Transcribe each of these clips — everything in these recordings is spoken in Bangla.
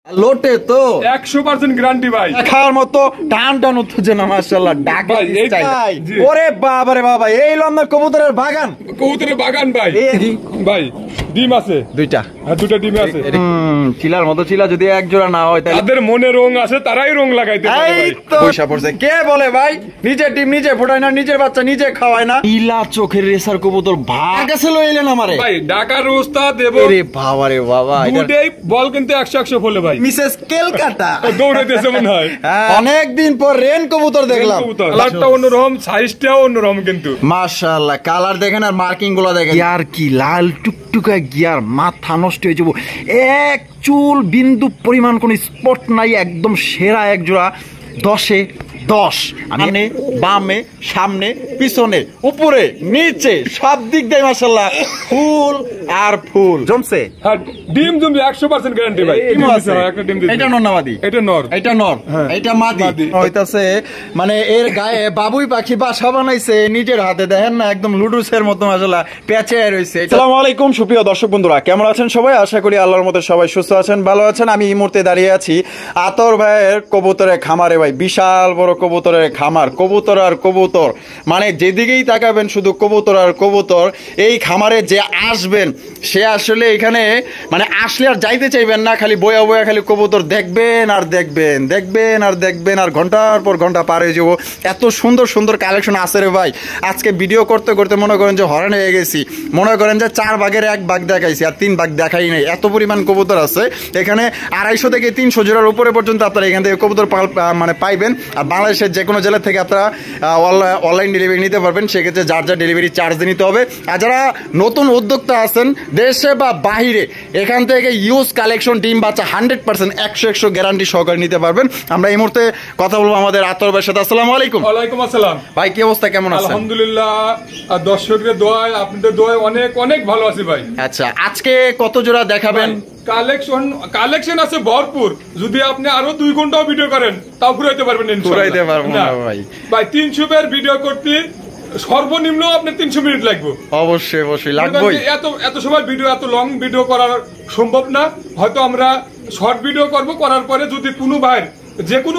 লোটে তো 100% গ্যারান্টি ভাই। খাওয়ার মতো টান টান উঠছে না মাশাআল্লাহ। ভাই, ওরে বাবা রে বাবা, এই লম্বা কবুতরের বাগান। কবুতরের বাগান ভাই। ভাই ডিম আছে দুইটা। হ্যাঁ, দুটো ডিম আছে। চিলার মতো চিলা যদি এক জোড়া না হয় তাহলে তাদের মনে রং আছে, তারাই রং লাগাইতে পারে ভাই। পয়সা পড়ছে কে বলে ভাই নিজের ডিম নিজে ফোটায় না, নিজের বাচ্চা নিজে খাওয়ায় না। নীলা চোখের রেসার কবুতর ভাগ আছে লই এলেন আমারে ভাই। ঢাকার ওস্তাদ দেব। আরে বাবা রে বাবা, দুটেই বল কিন্তু 100 ফলে ভাই। মিসেস কেলকাটা দৌড়াইতেছে মনে হয়। অনেক দিন পর রেন কবুতর দেখলাম। কালারটা অন্যরকম, সাইজটাও অন্যরকম কিন্তু মাশাআল্লাহ। কালার দেখেন আর মার্কিং গুলো দেখেন, গিয়ার কি লাল টুকটুকা গিয়ার, মাথা নষ্ট হয়ে যাবো, এক চুল বিন্দু পরিমাণ কোন স্পট নাই, একদম সেরা এক জোড়া। 10-এ 10। মানে বামে সামনে পিছনে উপরে নিচে সব দিক দিয়ে মাশাআল্লাহ ফুল আর ফুল জমছে। হ্যাঁ, ডিম জমবে 100% গ্যারান্টি ভাই। একটা ডিম দিছে। এটা নর না মাদি? এটা নর। এটা নর, এটা মাদি হইতাছে। মানে এর গায়ে বাবুই পাখি বাসা বানাইছে নিজের হাতে, দেখেন না একদম লুডুসের মতো মাশাআল্লাহ পেঁচে রইছে। আসসালামু আলাইকুম সুপ্রিয় দর্শক বন্ধুরা, কেমন আছেন সবাই? আশা করি আল্লাহর মতে সবাই সুস্থ আছেন, ভালো আছেন। আমি এই মুহূর্তে দাঁড়িয়ে আছি আতর ভাইয়ের কবুতরের খামারে। ভাই বিশাল বড় কবুতরের খামার, কবুতর আর কবুতর, মানে যেদিকেই তাকাবেন শুধু কবুতর আর কবুতর। এই খামারে যে আসবেন সে আসলে এখানে মানে আসলে আর যাইতে চাইবেন না, খালি বয়া বয়া খালি কবুতর দেখবেন আর দেখবেন, দেখবেন আর দেখবেন, আর ঘন্টার পর ঘন্টা পার হয়ে যাবো। এত সুন্দর সুন্দর কালেকশন আছে রে ভাই। আজকে ভিডিও করতে করতে মনে করেন যে হরেন হয়ে গেছি, মনে করেন যে 4 ভাগের 1 ভাগ দেখাইছি আর 3 ভাগ দেখাই নাই, এত পরিমাণ কবুতর আছে এখানে। 250 থেকে 300 জোড়ার উপরে পর্যন্ত আপনারা এখান থেকে কবুতর মানে পাইবেন। আর বাংলাদেশের যে কোনো জেলা থেকে আপনারা অনলাইন ডেলিভারি নিতে পারবেন, সেক্ষেত্রে যার যা ডেলিভারি চার্জ নিতে হবে। আর যারা নতুন উদ্যোক্তা আছেন দেশে বা বাহিরে, এখান থেকে ইউজ কালেকশন ডিম বাচ্চা 100% 100 গ্যারান্টি সহকারে নিতে পারবেন। আমরা এই মুহূর্তে কথা বলবো আমাদের আতর ভাইয়ের সাথে। আসসালামু আলাইকুম। ওয়ালাইকুম আসসালাম ভাই, কি অবস্থা, কেমন আছেন? আলহামদুলিল্লাহ, আর দর্শকদের দোয়ায় আপনাদের দোয়ায় অনেক অনেক ভালো আছি ভাই। আচ্ছা, আজকে কত জোড়া দেখাবেন? কালেকশন আছে ভরপুর। যদি আপনি আরো 2 ঘন্টাও ভিডিও করেন তাও ঘুরাইতে পারবেন ইনশাআল্লাহ। ভাই 300 এর ভিডিও করতে সর্বনিম্ন আপনি 300 মিনিট লাগবে। অবশ্যই অবশ্যই লাগবে। এত সময় ভিডিও, এত লং ভিডিও করা সম্ভব না। হয়তো আমরা শর্ট ভিডিও করব, করার পরে যদি কোনো ভাই যে কোনো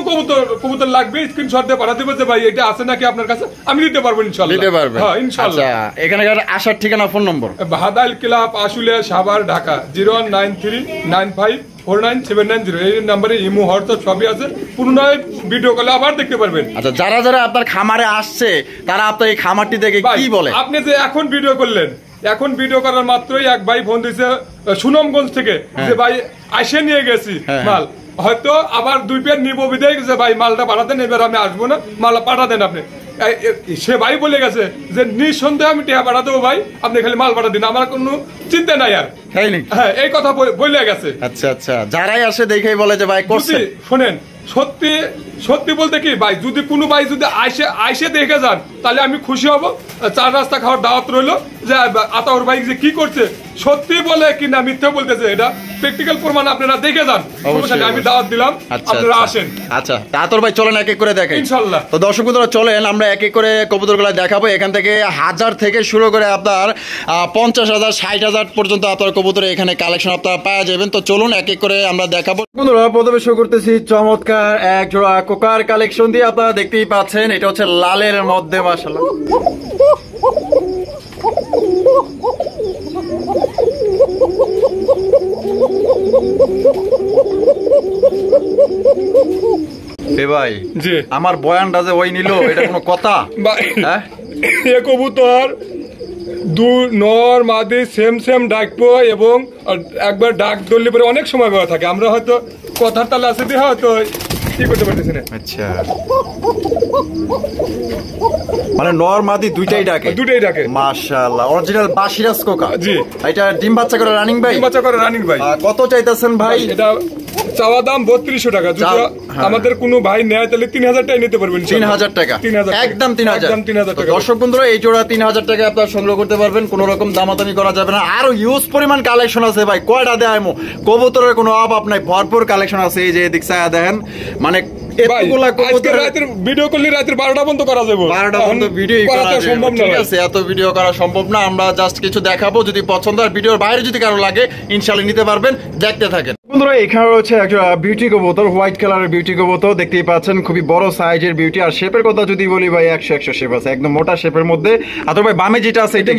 কবুতর লাগবে স্ক্রিনশট দিয়ে পাঠাতে হবে যে ভাই এটা আছে নাকি আপনার কাছে, আমি দিতে পারবো ইনশাআল্লাহ। দিতে পারবেন? হ্যাঁ ইনশাআল্লাহ। আচ্ছা, এখানে আসার ঠিকানা, ফোন নম্বর? ভাদাইল ক্লাব, আশুলিয়া, সাভার, ঢাকা 01939549790। এই নম্বরে ইমো হোয়াটসঅ্যাপ সবই আছে। পুনরায় ভিডিও কলে আবার দেখতে পারবেন। আচ্ছা, যারা যারা আপনার খামারে আসছে তারা আপনার এই খামারটি দেখে কি বলে? আপনি যে এখন ভিডিও করলেন, এখন ভিডিও করার মাত্রই এক ভাই ফোন দিয়েছে সুনামগঞ্জ থেকে যে ভাই আসে নিয়ে গেছি মাল, হয়তো আবার 2 পেয়ার নিবো বিদায় গেছে, ভাই মালটা পাঠাতেন, এবার আমি আসবো না, মালটা পাঠাতেন আপনি। সে ভাই বলে গেছে যে নিঃসন্দেহে আমি টিয়া পাঠা দেবো ভাই, আপনি খালি মাল পাঠা দিন, আমার কোনো চিন্তা নাই আর। হ্যাঁ, এই কথা বলে গেছে। আচ্ছা আচ্ছা, যারাই আসে দেখেই বলে যে ভাই করছে। শোনেন, সত্যি সত্যি বলতে কি ভাই, যদি কোনো ভাই যদি আইসে দেখে যান তাহলে আমি খুশি হব। 4 রাস্তা খাওয়ার দাওয়াত রইলো যে আতাউর ভাই যে কি করছে, সত্যি বলে কি না মিথ্যা বলতেছে, এটা প্র্যাকটিক্যাল প্রমাণ আপনারা দেখে যান। আমি দাওয়াত দিলাম, আপনারা আসেন। আচ্ছা, আতর ভাই চলেন এক এক করে দেখেন ইনশাআল্লাহ। তো দর্শক বন্ধুরা চলেন আমরা এক এক করে কবুতরগুলো দেখাবো। এখান থেকে 1000 থেকে শুরু করে আপনার 50,000 60,000 পর্যন্ত আপনার কবুতর এখানে কালেকশন আপনারা পাওয়া যাবেন। তো চলুন এক এক করে আমরা দেখাবো। বন্ধুরা প্রথমে শুরু করতেছি চমৎকার এক জোড়া কোকার কালেকশন দিয়ে। আপনারা দেখতেই পাচ্ছেন এটা হচ্ছে লালের মধ্যে মাশাআল্লাহ। ভাই জি, আমার বয়ানটা যে ওই নিল, এটা কোনো কথা? হ্যাঁ, এ কবুতর নর মাদি সেম ডাকবো, এবং একবার ডাক ধরলে পরে অনেক সময় ব্যবহার থাকে। আমরা হয়তো কথার তালে আছে দিয়ে হয়তো কি করতে পারতেছি না। আচ্ছা, মানে নর মাদি দুইটাই ডাকে। মাশাআল্লাহ, অরিজিনাল বাসিরাজ কোকা। জি, এটা ডিম বাচ্চা করে রানিং ভাই? ডিম বাচ্চা করে রানিং ভাই। কত চাইতেছেন ভাই? এটা চাওয়া দাম 3200 টাকা। যদি আমাদের কোনো ভাই নেয় তাহলে 3000 টাকা নিতে পারবেন। 3000 টাকা একদম 3000 টাকা। দর্শক বন্ধুরা এই জোড়া 3000 টাকা আপনারা সংগ্রহ করতে পারবেন, কোন রকম দামাদামি করা যাবে না। আরো হিউজ পরিমাণ কালেকশন আছে ভাই, কয়টা দেয় কবুতরের কোনো অভাব নাই, ভরপুর কালেকশন আছে। এই যে এদিক ছায়া দেখেন, মানে ভিডিও করলে রাতের 12টা পর্যন্ত করা যাবে। 12টা পর্যন্ত ভিডিও করা সম্ভব না, ঠিক আছে? এত ভিডিও করা সম্ভব না। আমরা জাস্ট কিছু দেখাবো, যদি পছন্দ হয় ভিডিওর বাইরে যদি কারো লাগে ইনশাআল্লাহ নিতে পারবেন। দেখতে থাকেন। বন্ধুরা এখানে রয়েছে একটা বিউটি কবুতর, হোয়াইট কালারের বিউটি কবুতর দেখতেই পাচ্ছেন, খুবই বড় সাইজের বিউটি। আর শেপের কথা যদি বলি ভাই 100 শেপ আছে, একদম মোটা শেপের মধ্যে। আর ভাই বামে যেটা আছে এটা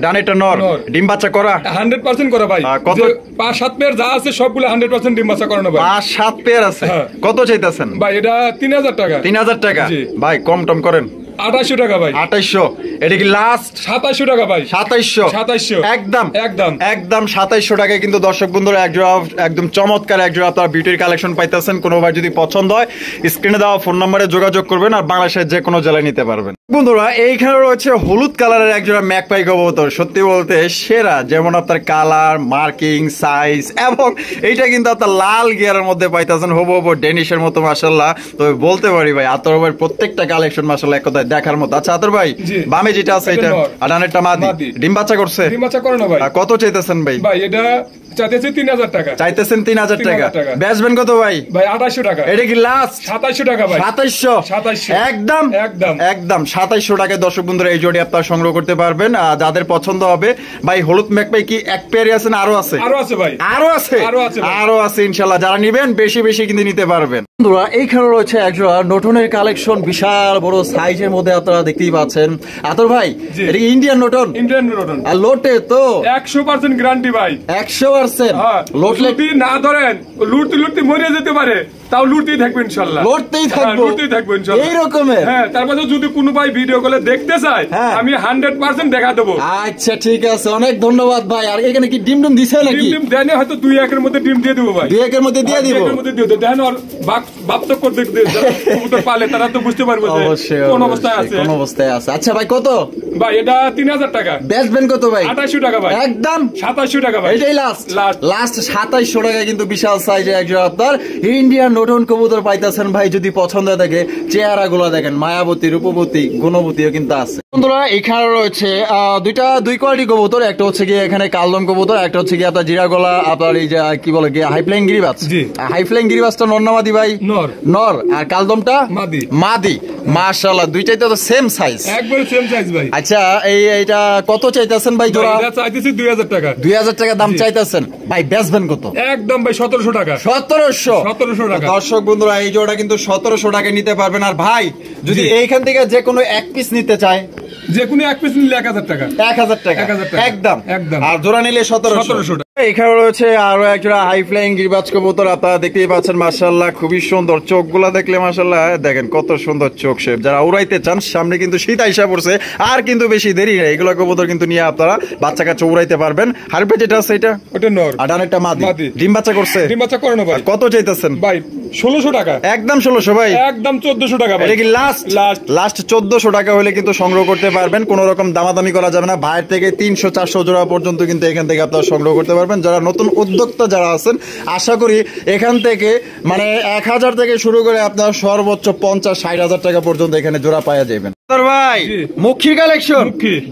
ডানেরটা নর, ডিম বাচ্চা করা 100% করা ভাই। কত 5-7 পেয়ার যা আছে সবগুলো 100% ডিম বাচ্চা করানো ভাই। 5-7 পেয়ার আছে, কত চাইতেছেন ভাই? এটা 3000 টাকা। 3000 টাকা ভাই, কম টম করেন। 2800 টাকা ভাই। 2800, এটা কি লাস্ট? 2700 টাকা ভাই। 2700 একদম একদম একদম 2700 টাকায় কিন্তু দর্শক বন্ধুরা একজোড়া একদম চমৎকার একজোড়া আপনারা বিউটির কালেকশন পাইতেছেন। কোনো ভাই যদি পছন্দ হয় স্ক্রিনে দেওয়া ফোন নম্বরে যোগাযোগ করবেন, আর বাংলাদেশের যে কোনো জেলায় নিতে পারবেন। বন্ধুরা এইখানে রয়েছে হলুদ কালারের একজোড়া ম্যাকপাই কবুতর, সত্যি বলতে সেরা, যেমন আপনার কালার, মার্কিং, সাইজ, এবং এইটা কিন্তু আপনার লাল গিয়ারের মধ্যে পাইতেছেন, হবু হবু ডেনিশের মতো মাশাআল্লাহ। তবে বলতে পারি ভাই আতর ভাই প্রত্যেকটা কালেকশন মাশাআল্লাহ এক কথায় দেখার মতো। আচ্ছা আতর ভাই বামে যেটা আছে এটা আডানেরটা মাদি, ডিম বাচ্চা করছে? ডিম বাচ্চা করে না ভাই। কত চাইতেছেন ভাই? ভাই এটা চাইতেছি 3000 টাকা। চাইতেছেন 3000 টাকা, বেচবেন কত ভাই? ভাই 2800 টাকা। এটা কি লাস্ট? 2700 টাকা ভাই। 2700 একদম একদম একদম 2700 টাকায় দর্শক বন্ধুরা এই জোড়ি আপনারা সংগ্রহ করতে পারবেন। যাদের পছন্দ হবে ভাই। হলুদ ম্যাকপাই কি এক পেয়ারই আছে না আরো আছে? আরো আছে ভাই, আরো আছে ইনশাআল্লাহ। যারা নেবেন বেশি বেশি কিন্তু নিতে পারবেন। বন্ধুরা এইখানে রয়েছে একজোড়া নটনের কালেকশন, বিশাল বড় সাইজের মধ্যে আপনারা দেখতেই পাচ্ছেন। আতর ভাই এটা ইন্ডিয়ান নটন? ইন্ডিয়ান নটন। আর লোটে তো 100% গ্যারান্টি ভাই। 100%। লোটলে না ধরেন লুটতে মরে যেতে পারে, তাও লুটতেই থাকবে ইনশাআল্লাহ। লুটতেই থাকবে ইনশাআল্লাহ এই রকমের। হ্যাঁ, তারপরে যদি কোনো ভাই ভিডিও কলে দেখতে চায় আমি 100% দেখা দেব। আচ্ছা ঠিক আছে, অনেক ধন্যবাদ ভাই। আর এখানে কি ডিম দিছে নাকি? ডিম দেনে হয়তো 2-1 এর মধ্যে ডিম দিয়ে দেব ভাই। 2-1 এর মধ্যে দিয়ে দিব। 2-1 এর মধ্যে দিয়ে দেব। দেখেন আর বাপ তো করতে কবুতর পালে তারা তো বুঝতে পারবে যে কোন অবস্থায় আছে। আচ্ছা ভাই কত? ভাই এটা 3000 টাকা। বেচবেন কত ভাই? 2800 টাকা ভাই। একদম 2700 টাকা ভাই। এটাই লাস্ট 2700 টাকা কিন্তু বিশাল সাইজে একজন আপনার ইন্ডিয়ান নটন কবুতর পাইতেছেন ভাই। যদি পছন্দ থাকে চেহারা গুলো দেখেন, মায়াবতী, রূপবতী, গুণবতীও কিন্তু আছে। বন্ধুরা এখানে রয়েছে দুই কোয়ালিটি কবুতর, একটা হচ্ছে গিয়ে এখানে কালদম কবুতর, একটা হচ্ছে গিয়ে আপনার জিরা গলা, আপনার এই যে কি বলে গিয়ে হাই ফ্লাইং গিরিবাজ। হাই ফ্লাইং গিরিবাজটা নর না মাদি ভাই? নর। আর কালদমটা মাদি। মাশাআল্লাহ দুইটাই তো সেম সাইজ, একবারে সেম সাইজ ভাই। আচ্ছা এইটা কত চাইতেছেন ভাই জোড়া? এটা চাইতেছি 2000 টাকা। 2000 টাকা দাম চাইতেছেন ভাই, বেচবেন কত? একদম ভাই 1700 টাকা। 1700 টাকা। দর্শক বন্ধুরা এই জোড়া কিন্তু 1700 টাকা নিতে পারবেন। আর ভাই যদি এইখান থেকে যে কোনো এক পিস নিতে চায়, যে কোনো এক পিস নিলে 1000 টাকা। 1000 টাকা একদম। আর জোড়া নিলে 1700 টাকা। এখানে রয়েছে আরো একজোড়া হাই ফ্লাইং গিরিবাজ কবুতর, আপনারা দেখতেই পাচ্ছেন মাশাআল্লাহ খুবই সুন্দর। চোখগুলা দেখলে মাশাআল্লাহ দেখেন কত সুন্দর চোখ শেপ। যারা উড়াইতে চান, সামনে কিন্তু শীত আইসা পড়ছে, আর কিন্তু বেশি দেরি নেই, এগুলো কবুতর কিন্তু নিয়ে আপনারা বাচ্চা কাচ্চা উড়াইতে পারবেন। হারপে যেটা আছে এটা ওটা নর, আর ডানেরটা মাদি। ডিম বাচ্চা করছে? ডিম বাচ্চা করে না ভাই। কত চাইতেছেন ভাই? 1600 টাকা। একদম 1600 ভাই। একদম 1400 টাকা ভাই। এটা কি লাস্ট 1400 টাকা হলে কিন্তু সংগ্রহ করতে পারবেন। কোন রকম দামাদামি করা যাবে না। বাইরে থেকে 300-400 জোড়া পর্যন্ত কিন্তু এখান থেকে আপনারা সংগ্রহ করতে পারবেন। যারা নতুন উদ্যোক্তা যারা আছেন, আশা করি এখান থেকে মানে 1000 থেকে শুরু করে আপনার সর্বোচ্চ 50-60 হাজার টাকা পর্যন্ত এখানে জোড়া পাওয়া যাবেন। ভাই মুখী কালেকশন,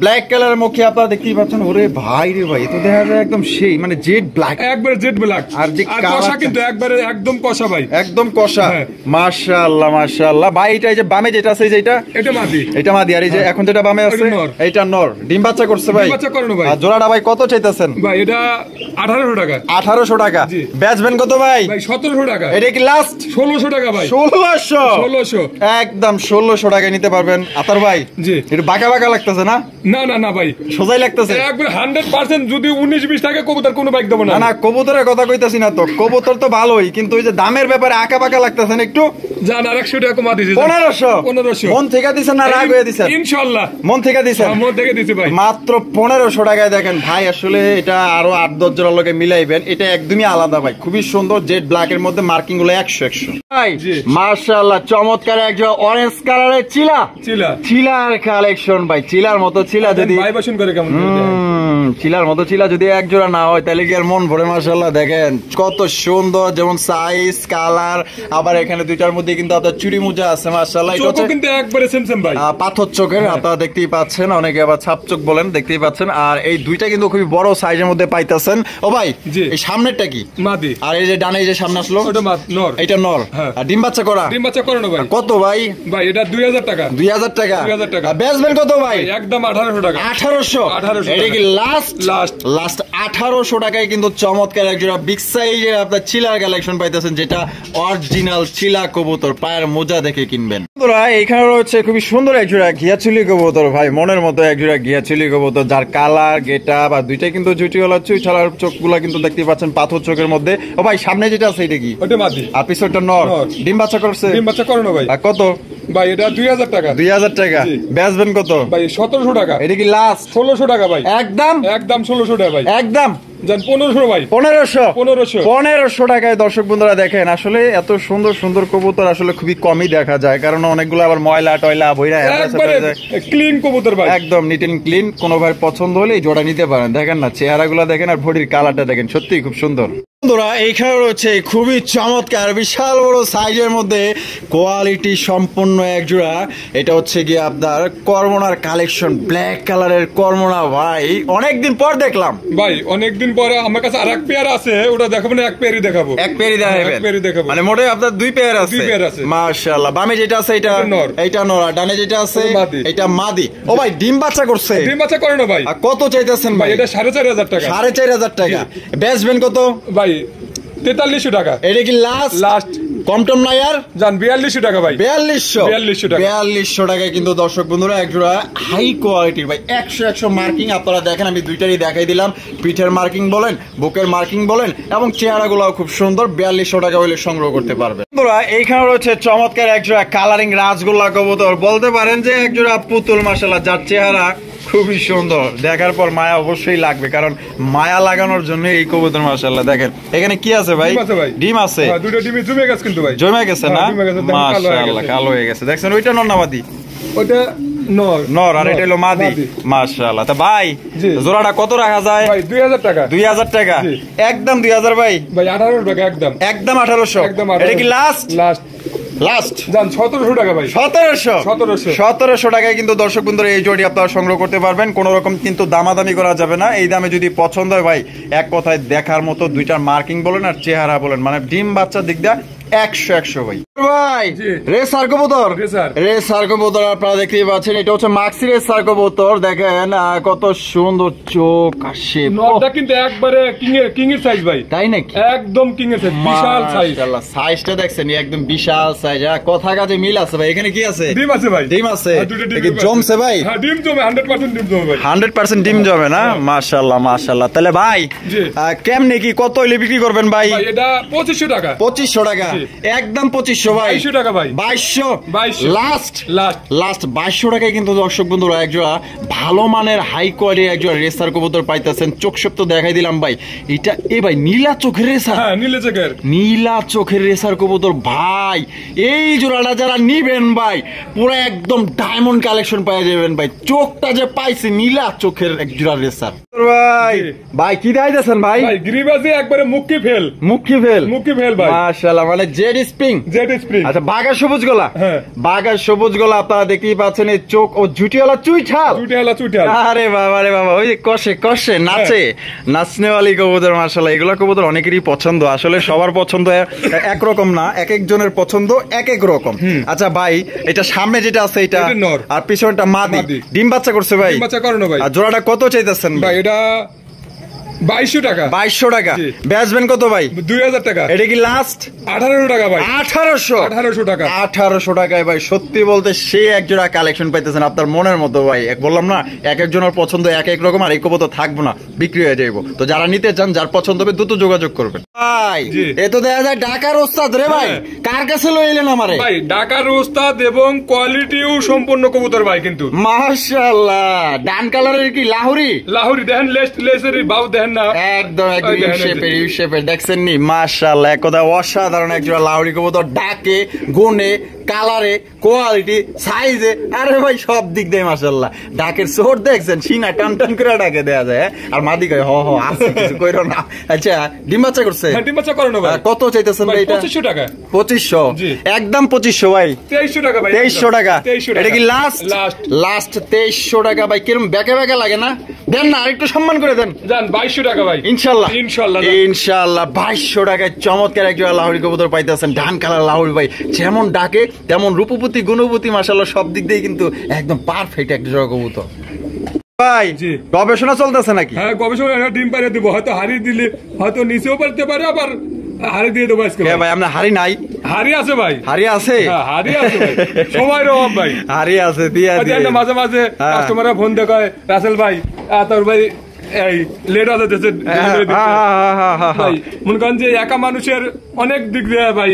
ব্ল্যাক কালারের মুখী আপনারা দেখতেই পাচ্ছেন। ওরে ভাই রে ভাই, তো দেখা যায় একদম সেই মানে জেড ব্ল্যাক, একবারে জেড ব্ল্যাক। আর যে কষা কিন্তু একবারে একদম কষা ভাই, একদম কষা। মাশাআল্লাহ মাশাআল্লাহ ভাই। এটা এই যে বামে যেটা আছে যেটা এটা মাদি, এটা মাদি। আর এই যে এখন যেটা বামে আছে এটা নর। ডিম বাচ্চা করছে ভাই? ডিম বাচ্চা করে না ভাই। আর জোড়াটা ভাই কত চাইতেছেন ভাই? এটা 1800 টাকা। 1800 টাকা। বেচবেন কত ভাই? ভাই 1700 টাকা। এটা কি লাস্ট? 1600 টাকা ভাই। 1600 একদম 1600 টাকা নিতে পারবেন। আতার ভাই জি এটা বাঁকা বাঁকা লাগতেছে না? না না না ভাই, সোজাই লাগতেছে একবার 100%। যদি 19-20 টাকা কবুতর কোনো বাইক দেব না। না কবুতরের কথা কইতাছি না তো, কবুতর তো ভালোই, কিন্তু ওই যে দামের ব্যাপারে আঁকা বাঁকা লাগতেছে না একটু। জান আর 100 টাকা কমা দিছি। 1500 মন থেকে দিছেন না রাগ হয়ে দিছেন? ইনশাআল্লাহ মন থেকে দিছেন। মন থেকে দিছি ভাই। মাত্র 1500 টাকায় দেখেন ভাই। আসলে এটা আরো 8-10 জোড়ার লগে মিলাইবেন, এটা একদমই আলাদা ভাই। খুবই সুন্দর জেড ব্ল্যাক এর মধ্যে মার্কিং গুলো 100 ভাই। মাশাআল্লাহ চমৎকার একজন অরেঞ্জ কালারের চিলার কালেকশন ভাই। চিলার মতো চিলা যদি ভাইব্রেশন করে কেমন চিলার মতো চিলা যদি এক জোড়া না হয় তাহলে কি আর মন ভরে? মাশাআল্লাহ দেখেন কত সুন্দর, যেমন সাইজ কালার। আবার এখানে দুইটার মধ্যে কিন্তু আপনার চুরি মোজা আছে মাশাআল্লাহ। এটা কিন্তু একবারে সেম সেম ভাই, পাথর চোখের আপনারা দেখতেই পাচ্ছেন, অনেকে আবার ছাপ চোখ বলেন, দেখতেই পাচ্ছেন। আর এই দুইটা কিন্তু খুবই বড় সাইজের মধ্যে পাইতেছেন। ও ভাই এই সামনেরটা কি? মাদি। আর এই যে ডানে যে সামনে আসলো ওটা নর। এটা নর। আর ডিম বাচ্চা করা? ডিম বাচ্চা করে না ভাই। কত ভাই? ভাই এটা 2000 টাকা। 2000 টাকা। বেচবেন কত ভাই? একদম 1800 টাকা। 1800 এটা কি লাস্ট? লাস্ট 1800 টাকায় কিন্তু চমৎকার এক জোড়া বিগ সাইজের আপনার চিলার কালেকশন পাইতেছেন, যেটা অরিজিনাল চিলা কবুতর, পায়ের মোজা দেখে কিনবেন। বন্ধুরা এখানে রয়েছে খুবই সুন্দর এক জোড়া ঘিয়াচুলি কবুতর ভাই, মনের মতো এক জোড়া ঘিয়াচুলি কবুতর, যার কালার গেটা বা দুইটাই কিন্তু জুটিওয়ালা চুই ছাড়ার চোখগুলা কিন্তু দেখতে পাচ্ছেন পাথর চোখের মধ্যে। ও ভাই সামনে যেটা আছে এটা কি? ওটা মাদি। আর পিছনটা নর। ডিম বাচ্চা করছে? ডিম বাচ্চা করে না ভাই। আর কত ভাই? এটা 2000 টাকা। 2000 টাকা। বেচবেন কত ভাই? 1700 টাকা। এটা কি লাস্ট? 1600 টাকা ভাই। একদম 1600 টাকা ভাই। একদম 1500 ভাই। 1500 টাকায়। দর্শক বন্ধুরা দেখেন, আসলে এত সুন্দর সুন্দর কবুতর আসলে খুবই কমই দেখা যায়, কারণ অনেকগুলো আবার ময়লা টয়লা বইরা ক্লিন কবুতর ভাই, একদম নিট এন্ড ক্লিন। কোনো ভাই পছন্দ হলে জোড়া নিতে পারেন। দেখেন না চেহারাগুলো দেখেন, আর বডির কালারটা দেখেন, সত্যি খুব সুন্দর। বন্ধুরা এইখানে রয়েছে খুবই চমৎকার বিশাল বড় সাইজের মধ্যে কোয়ালিটি সম্পন্ন এক জোড়া। এটা হচ্ছে গিয়ে আপনার কর্মনার কালেকশন, ব্ল্যাক কালারের কর্মনা ভাই, অনেকদিন পর দেখলাম ভাই। অনেকদিন পরে আমার কাছে আরেক পেয়ার আছে, ওটা দেখাবো না, এক পেয়ারই দেখাবো। এক পেয়ারই দেখাবো মানে মোটে আপনার দুই পেয়ার আছে। মাশাআল্লাহ। বামে যেটা আছে এটা নর, এইটা নর, আর ডানে যেটা আছে এটা মাদি। ও ভাই ডিম বাচ্চা করছে? ডিম বাচ্চা করে না ভাই। আর কত চাইতেছেন ভাই? এটা 4500 টাকা। 4500 টাকা। বেচবেন কত ভাই? 4300 টাকা। এটা কি লাস্ট? কম টম নাই আর? জান 4200 টাকা ভাই। 4200 টাকা। 4200 টাকায় কিন্তু দর্শক বন্ধুরা এক জোড়া হাই কোয়ালিটির ভাই, 100 মার্কিং। আপনারা দেখেন আমি দুইটারই দেখাই দিলাম, পিঠের মার্কিং বলেন, বুকের মার্কিং বলেন, এবং চেহারাগুলোও খুব সুন্দর। 4200 টাকা হইলে সংগ্রহ করতে পারবেন। বন্ধুরা এইখানে রয়েছে চমৎকার এক জোড়া কালারিং রাজগোল্লা কবুতর, বলতে পারেন যে এক জোড়া পুতুল মাশাআল্লাহ, যার চেহারা খুবই সুন্দর, দেখার পর মায়া অবশ্যই লাগবে, কারণ মায়া লাগানোর জন্য এই কবুতর মাশাআল্লাহ। দেখেন এখানে কি আছে ভাই? ডিম আছে। দুটো ডিমে জমে গেছে কিন্তু ভাই, জমে গেছে না? মাশাআল্লাহ কালো হয়ে গেছে। দেখছেন ওইটা নর না মাদি? ওটা নর আর এটা হলো মাদি। মাশাআল্লাহ। তা ভাই জোড়াটা কত রাখা যায়? ভাই 2000 টাকা। 2000 টাকা একদম। 2000 ভাই? ভাই 1800 টাকা একদম। একদম 1800। এটা কি লাস্ট? লাস্ট জান 1700 টাকা ভাই। 1700 টাকায় কিন্তু দর্শক বন্ধুরা এই জোড়ি আপনারা সংগ্রহ করতে পারবেন। কোন রকম কিন্তু দামাদামি করা যাবে না। এই দামে যদি পছন্দ হয় ভাই, এক কথায় দেখার মতো, দুইটার মার্কিং বলেন আর চেহারা বলেন, মানে ডিম বাচ্চার দিক দিয়ে 100 ভাই। ভাই রেসার কবুতর, রেসার কবুতর আপনারা দেখতেই পাচ্ছেন, এটা হচ্ছে মাক্সি রেসার কবুতর। দেখেন কত সুন্দর চোখ আসে, নরটা কিন্তু একবারে কিং এর সাইজ ভাই। তাই নাকি? একদম কিং এর সাইজ, বিশাল সাইজ। মাশাআল্লাহ সাইজটা দেখছেন একদম বিশাল সাইজ। কথা কাজে মিল আছে ভাই। এখানে কি আছে? ডিম আছে ভাই। ডিম আছে? কি জমছে ভাই? হ্যাঁ ডিম জমে, 100% ডিম জমে ভাই। 100% ডিম জমে না? মাশাআল্লাহ মাশাআল্লাহ। তাহলে ভাই কেমনে কি কত হইলে বিক্রি করবেন ভাই? ভাই এটা 2500 টাকা। 2500 টাকা একদম। 2500 ভাই। 2200 টাকা ভাই। 2200 লাস্ট 2200 টাকায় কিন্তু দর্শক বন্ধুরা এক জোড়া ভালো মানের হাই কোয়ালিটির এক জোড়া রেসার কবুতর পাইতেছেন। চোখ সব তো দেখাই দিলাম ভাই। এটা ভাই নীলা চোখের রেসার। হ্যাঁ নীলা চোখের রেসার কবুতর ভাই। এই জোড়াটা যারা নিবেন ভাই, পুরো একদম ডায়মন্ড কালেকশন পাওয়া যাবেন ভাই। চোখটা যে পাইছে নীলা চোখের এক জোড়া রেসার ভাই। ভাই কি দেখাইতেছেন ভাই? ভাই গ্রিবাজে একবারে মুক্কি ফেল ভাই। মাশাআল্লাহ, মানে জেড স্প্রিং। আচ্ছা বাঘা সবুজ গলা। বাঘা সবুজ গলা আপনারা দেখতেই পাচ্ছেন। এই চোখ ও ঝুটিওয়ালা চুই ছাল। আরে বাবা রে বাবা, ওই যে কষে নাচনেওয়ালি কবুতর। মাশাআল্লাহ এগুলা কবুতর অনেকেরই পছন্দ, আসলে সবার পছন্দ একরকম না, এক একজনের পছন্দ এক এক রকম। আচ্ছা ভাই এটা সামনে যেটা আছে এটা নর, আর পিছনটা মাদি। ডিম বাচ্চা করছে ভাই? ডিম বাচ্চা করে না ভাই। আর জোড়াটা কত চাইতেছেন ভাই? এটা 2200 টাকা। 2200 টাকা। বেচবেন কত ভাই? 2000 টাকা। এটা কি লাস্ট? 1800 টাকা ভাই। 1800 টাকা। 1800 টাকায় ভাই সত্যি বলতে সেই এক জোড়া কালেকশন পাইতেছেন আপনার মনের মতো ভাই। বললাম না এক একজনের পছন্দ এক এক রকম, আর এই কবুতর থাকবো না, বিক্রি হয়ে যাইবো। তো যারা নিতে চান, যার পছন্দ হবে দ্রুত যোগাযোগ করবেন ভাই। এ তো দেখা যায় ঢাকার ওস্তাদ রে ভাই। কার কাছে লইলেন আমারে? ভাই ঢাকার ওস্তাদ এবং কোয়ালিটিও সম্পূর্ণ কবুতর ভাই কিন্তু। মাশাআল্লাহ। ডান কালারের কি লাহোরি? দেখেন লেসের বাউ দেখেন না, একদম ইউ শেপের দেখছেন নি? মাশাআল্লাহ এক কথা অসাধারণ এক জোড়া লাহোরি কবুতর। ডাকে, গুণে, কালারে, কোয়ালিটি, সাইজে, আরে ভাই সব দিক দিয়ে মাশাআল্লাহ। ডাকের সোট দেখছেন, সিনা টান টান করে ডাকে দেয়া যায়। আর মাদি কয় হ আছে কিছু কইরো না। আচ্ছা ডিম বাচ্চা করছে? ডিম বাচ্চা করে না ভাই। কত চাইতেছেন ভাই? 2500 টাকা। 2500 একদম। 2500 ভাই। 2300 টাকা ভাই। 2300 টাকা। এটা কি লাস্ট? 2300 টাকা ভাই। কিরম বেঁকে লাগে না? দেন না আরেকটু সম্মান করে দেন। জান 2200 টাকা ভাই। ইনশাআল্লাহ 2200 টাকায় চমৎকার এক জোড়া লাহোরি কবুতর পাইতেছেন। ডান কালার লাহোরি ভাই, যেমন ডাকে তেমন রূপবতী গুণবতী, মাশাআল্লাহ সব দিক দিয়ে কিন্তু একদম পারফেক্ট এক জোড়া কবুতর। ভাই গবেষণা চলতেছে নাকি? হ্যাঁ গবেষণা, ডিম পারে দিব, হয়তো হাড়ি দিলে হয়তো নিচেও পারতে পারে, আবার হাড়ি দিয়ে দেবো আজকে। ভাই আপনার হাড়ি নাই? হাড়ি আছে ভাই, হাড়ি আছে, হাড়ি আছে ভাই, সময়ের অভাব ভাই। হাড়ি আছে দিয়ে মাঝে মাঝে কাস্টমাররা ফোন দেখায়, রাসেল ভাই তোর ভাই এই লেট হতে মনে করেন যে একা মানুষের অনেক দিক দিয়ে ভাই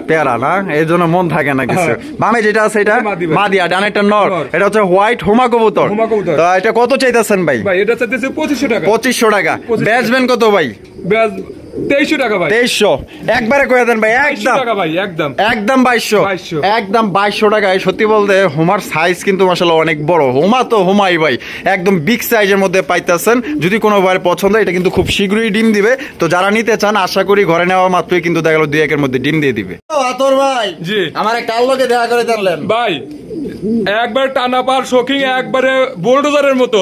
প্যারা না, এই জন্য মন থাকে না কিছু। বামে যেটা আছে এটা মাদিয়া, ডানেরটা নর, এটা হচ্ছে হোয়াইট হোমা কবুতর। তো এটা কত চাইতেছেন ভাই? ভাই এটা চাইতেছে 2500 টাকা। 2500 টাকা। বেচবেন কত ভাই? 2300 টাকা ভাই। 2300 একবারে কয়ে দেন ভাই, একদম টাকা ভাই, একদম 2200, একদম 2200 টাকায়। সত্যি বলতে হোমার সাইজ কিন্তু মাশাআল্লাহ অনেক বড়। হোমা তো হোমাই ভাই, একদম বিগ সাইজের মধ্যে পাইতেছেন। যদি কোনো ভাইয়ের পছন্দ, এটা কিন্তু খুব শীঘ্রই ডিম দিবে। তো যারা নিতে চান আশা করি ঘরে নেওয়া মাত্রই কিন্তু দেখা গেল 2-1 এর মধ্যে ডিম দিয়ে দিবে। আতর ভাই জি, আমার কাল লোকে দেখা করে জানলেন ভাই, একবার টানা পার শোকিং, একবারে বোল্ডোজারের মতো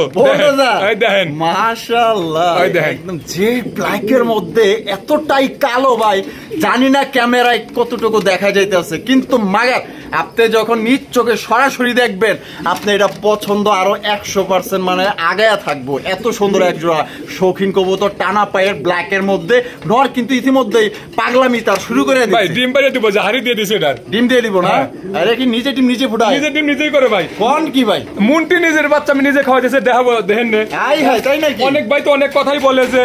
দেখেন, মাশাআল্লাহ একদম যে ব্ল্যাকের মধ্যে এতটাই কালো ভাই, জানি না ক্যামেরায় কতটুকু দেখা যাইতেছে, কিন্তু মাগার আপনি যখন নিজ চোখে সরাসরি দেখবেন আপনি এটা পছন্দ আরো 100% মানে আগায়া থাকবো। এত সুন্দর এক জোড়া শৌখিন কবুতর, টানা পায়ের ব্ল্যাকের মধ্যে। নর কিন্তু ইতিমধ্যেই পাগলামি তার শুরু করে দিয়েছে। ভাই ডিম পাইয়ে দিব, হাড়ি দিয়ে দিছে, এটা ডিম দিয়ে দিব না? আরে কি নিজে ডিম নিজে ফুটায়? নিজে ডিম নিজেই করে ভাই। কোন কি ভাই, মুন্টি নিজের বাচ্চা আমি নিজে খাওয়াইতেছে, দেখাবো দেখেন না? তাই নাকি? অনেক ভাই তো অনেক কথাই বলে যে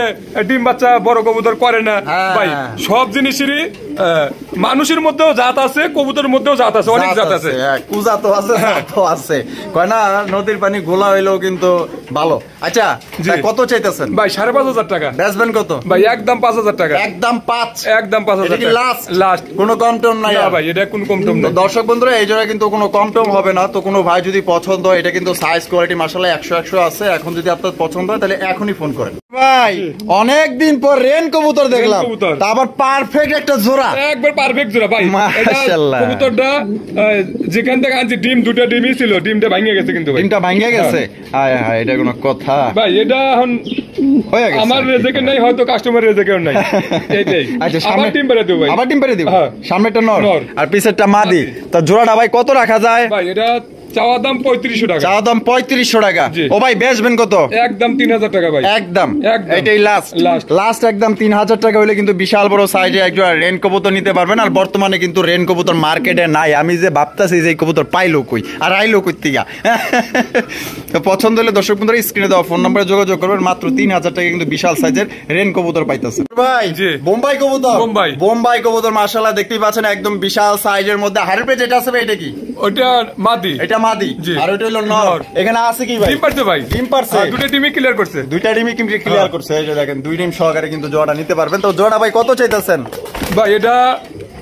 ডিম বাচ্চা বড় কবুতর করে না। ভাই সব জিনিসেরই মানুষের মধ্যেও জাত আছে, কবুতরের মধ্যেও জাত আছে, অনেক জাত আছে, কুজা তো আছে, তো আছে। কয় না নদীর পানি গোলা হইলেও কিন্তু ভালো। আচ্ছা কত চাইতেছেন ভাই? 5500 টাকা। বেচবেন কত ভাই? একদম 5000 টাকা। একদম 5? একদম 5000 টাকা লাস্ট, কোনো কম টম নাই ভাই? এটা কোন কম টম না দর্শক বন্ধুরা, এই জন্য কিন্তু কোনো কম টম হবে না। তো কোনো ভাই যদি পছন্দ হয়, এটা কিন্তু সাইজ কোয়ালিটি মাশাআল্লাহ 100 আছে। এখন যদি আপনার পছন্দ হয় তাহলে এখনই ফোন করেন। ভাই অনেকদিন পর রেন কবুতর দেখলাম, তা আবার পারফেক্ট একটা জোড়া, একবার পারফেক্ট জোড়া ভাই। মাশাআল্লাহ কবুতরটা যেখান থেকে আনছি ডিম, দুটো ডিমই ছিল, ডিমটা ভাঙে গেছে, কিন্তু ডিমটা ভাঙে গেছে। হায় হায়, এটা কোনো কথা ভাই? এটা এখন হয়ে গেছে, আমার রেজেকে নাই, হয়তো কাস্টমার রেজেকেও নাই। এইটাই। আচ্ছা আবার ডিম পেরে দেব ভাই, আবার ডিম পেরে দিব। সামনেটা নর আর পিছেরটা মাদি। তো জোড়াটা ভাই কত রাখা যায়? ভাই এটা চাওয়া দাম 3500 টাকা। চাওয়া দাম 3500 টাকা। ও ভাই বেচবেন কত? একদম 3000 টাকা ভাই। একদম এটাই লাস্ট একদম 3000 টাকা হলে কিন্তু বিশাল বড় সাইজে একজোড়া রেন কবুতর নিতে পারবেন। আর বর্তমানে কিন্তু রেন কবুতর মার্কেটে নাই। আমি যে ভাবতাছি যে কবুতর পাইলো কই আর আইলো কই থেকে। তো পছন্দ হলে দর্শক বন্ধুরা স্ক্রিনে দেওয়া ফোন নম্বরে যোগাযোগ করবেন। মাত্র 3000 টাকা কিন্তু বিশাল সাইজের রেন কবুতর পাইতেছে ভাই। বোম্বাই কবুতর, বোম্বাই কবুতর মাশাআল্লাহ দেখতেই পাচ্ছেন, একদম বিশাল সাইজের মধ্যে। হাড়ের পেজ এটা আছে ভাই, এটা কি? ওটা মাদি, এটা মাদি, আর ওটা হলো নর। এখানে আছে কি ভাই? ডিম পারছে ভাই, ডিম পারছে, দুটো ডিমই ক্লিয়ার করছে, দুইটা ডিমই কিন্তু ক্লিয়ার করছে। এই যে দেখেন 2 ডিম সহকারে কিন্তু জোড়াটা নিতে পারবেন। তো জোড়া ভাই কত চাইতেছেন? ভাই এটা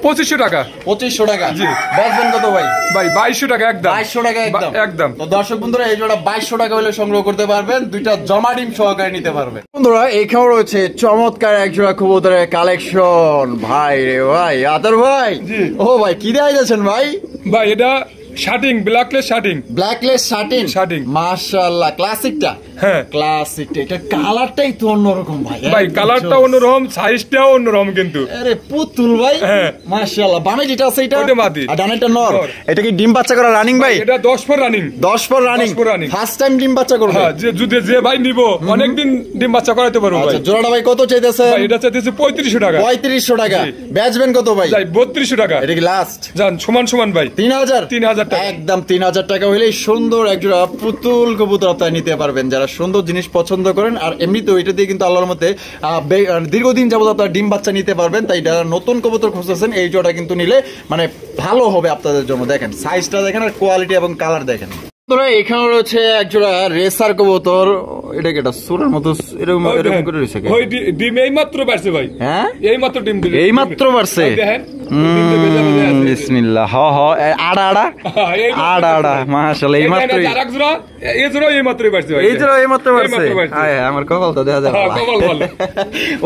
2500 টাকা। 2500 টাকা। জি। বেচবেন কত ভাই? ভাই 2200 টাকা। একদম 2200 টাকা একদম। তো দর্শক বন্ধুরা, এই জোড়া 2200 টাকা হলে সংগ্রহ করতে পারবেন, দুইটা জমা ডিম সহকারে নিতে পারবেন। বন্ধুরা এইখানে রয়েছে চমৎকার এক জোড়া কবুতরের কালেকশন। ভাই রে ভাই, আতর ভাই। ও ভাই কি দেয়া যাচ্ছেন ভাই? ভাই এটা শার্টিং, ব্ল্যাকলেস শার্টিং, ব্ল্যাকলেস শার্টিং। মাশাআল্লাহ, ক্লাসিকটা। হ্যাঁ ক্লাসিকটা, এটা কালারটাই তো অন্যরকম ভাই। ভাই কালারটা অন্যরকম, সাইজটাও অন্যরকম কিন্তু। আরে পুতুল ভাই, মাশাআল্লাহ। বামে যেটা আছে এটা ওটা মাদি, আর ডানেরটা নর। এটা কি ডিম বাচ্চা করা রানিং ভাই? এটা 10 পর রানিং। 10 পর রানিং, ফার্স্ট টাইম ডিম বাচ্চা করবে। হ্যাঁ, যে ভাই নিবো অনেকদিন ডিম বাচ্চা করাতে পারবো ভাই। আচ্ছা জোড়াটা ভাই কত চাইতেছে? ভাই এটা চাইতেছে 3500 টাকা। 3500 টাকা। বেচবেন কত ভাই? ভাই 3200 টাকা। এটা কি লাস্ট? জান সমান ভাই। 3000 টাকা। একদম 3000 টাকা হলেই সুন্দর একজোড়া পুতুল কবুতর আপনারা নিতে পারবেন, যারা সুন্দর জিনিস পছন্দ করেন। আর এমনিতেও এটা দিয়ে কিন্তু আল্লাহর মতে দীর্ঘদিন যাবত আপনারা ডিম বাচ্চা নিতে পারবেন। তাই যারা নতুন কবুতর খুঁজতেছেন, এই জোড়া কিন্তু নিলে মানে ভালো হবে আপনাদের জন্য। দেখেন সাইজটা দেখেন, আর কোয়ালিটি এবং কালার দেখেন। এখানে রয়েছে একজোড়া রেসার কবুতর। এটা কি এটা সুরের মতো এরকম করে রয়েছে? ওই ডিম এই মাত্র বাড়ছে ভাই। হ্যাঁ এই মাত্র ডিম দিলে, এই মাত্র বাড়ছে। দেখেন বিসমিল্লাহ। আড়া মাশাআল্লাহ, এই মাত্র এই জোড়া এই মাত্রই বাড়ছে ভাই। এই জোড়া এই মাত্র বাড়ছে। হ্যাঁ আমার কপাল তো দেখা যায়। কপাল ভালো।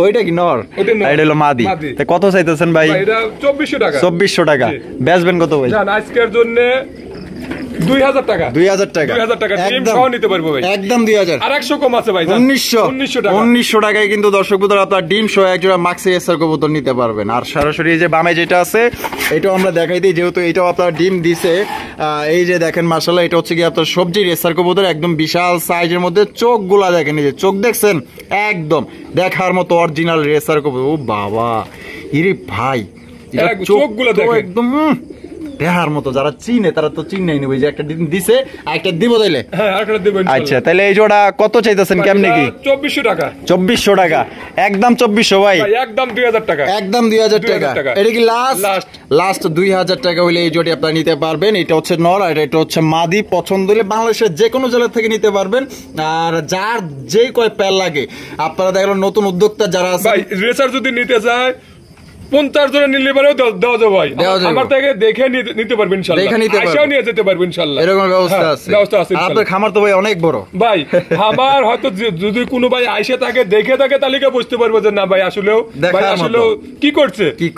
ওইটা কি নর? এটা হলো মাদি। কত চাইতেছেন ভাই? এটা 2400 টাকা। 2400 টাকা। বেচবেন কত ভাই? জান আজকের জন্য 2000 টাকা। 2000 টাকা। 2000 টাকা ডিম সহ নিতে পারবো ভাই। একদম 2000। আর 100 কম আছে ভাই। 1900 টাকা। 1900 টাকায় কিন্তু দর্শক বন্ধুরা আপনারা ডিম সহ একজোড়া মাক্সি এসআর কবুতর নিতে পারবেন। আর সরাসরি যে বামে যেটা আছে এটাও আমরা দেখাই দিই, যেহেতু এটাও আপনারা ডিম দিছে। এই যে দেখেন মাশাআল্লাহ, এটা হচ্ছে কি আপনার সবজি রেসার কবুতর, একদম বিশাল সাইজের মধ্যে। চোখগুলা দেখেন, এই যে চোখ দেখছেন, একদম দেখার মতো অরিজিনাল রেসার কবুতর। ও বাবা, ইরে ভাই, চোখগুলো একদম দেখার মতো। যারা চিনে তারা তো চিনেই নেবে, যে একটা দিছে, একটা দিব তাইলে। আচ্ছা, তাহলে এই জোড়া কত চাইতেছেন, কেমনে কি? 2400 টাকা। 2400 টাকা, একদম 2400 ভাই, একদম 2000 টাকা, একদম 2000 টাকা। এটা কি লাস্ট 2000 টাকা হইলে এই জোড়ি আপনারা নিতে পারবেন। এটা হচ্ছে নর আর এটা হচ্ছে মাদি। পছন্দ হলে বাংলাদেশের যে কোনো জেলা থেকে নিতে পারবেন। আর যার যে কয় প্যাল লাগে, আপনারা দেখলেন নতুন উদ্যোক্তা যারা আছে, ভাই রেসার যদি নিতে চায় 50 জনের নিলে পারেও দেওয়া যাবে ভাই। আমার থেকে দেখে নিতে পারবেন ইনশাআল্লাহ, আইসাও নিয়ে যেতে পারবেন ইনশাআল্লাহ, এরকম ব্যবস্থা আছে। আপনার খামার তো ভাই অনেক বড় ভাই। খামার হয়তো যদি কোনো ভাই আইসে থাকে, দেখে থাকে, তালিকা বুঝতে পারবো যে না ভাই আসলেও কি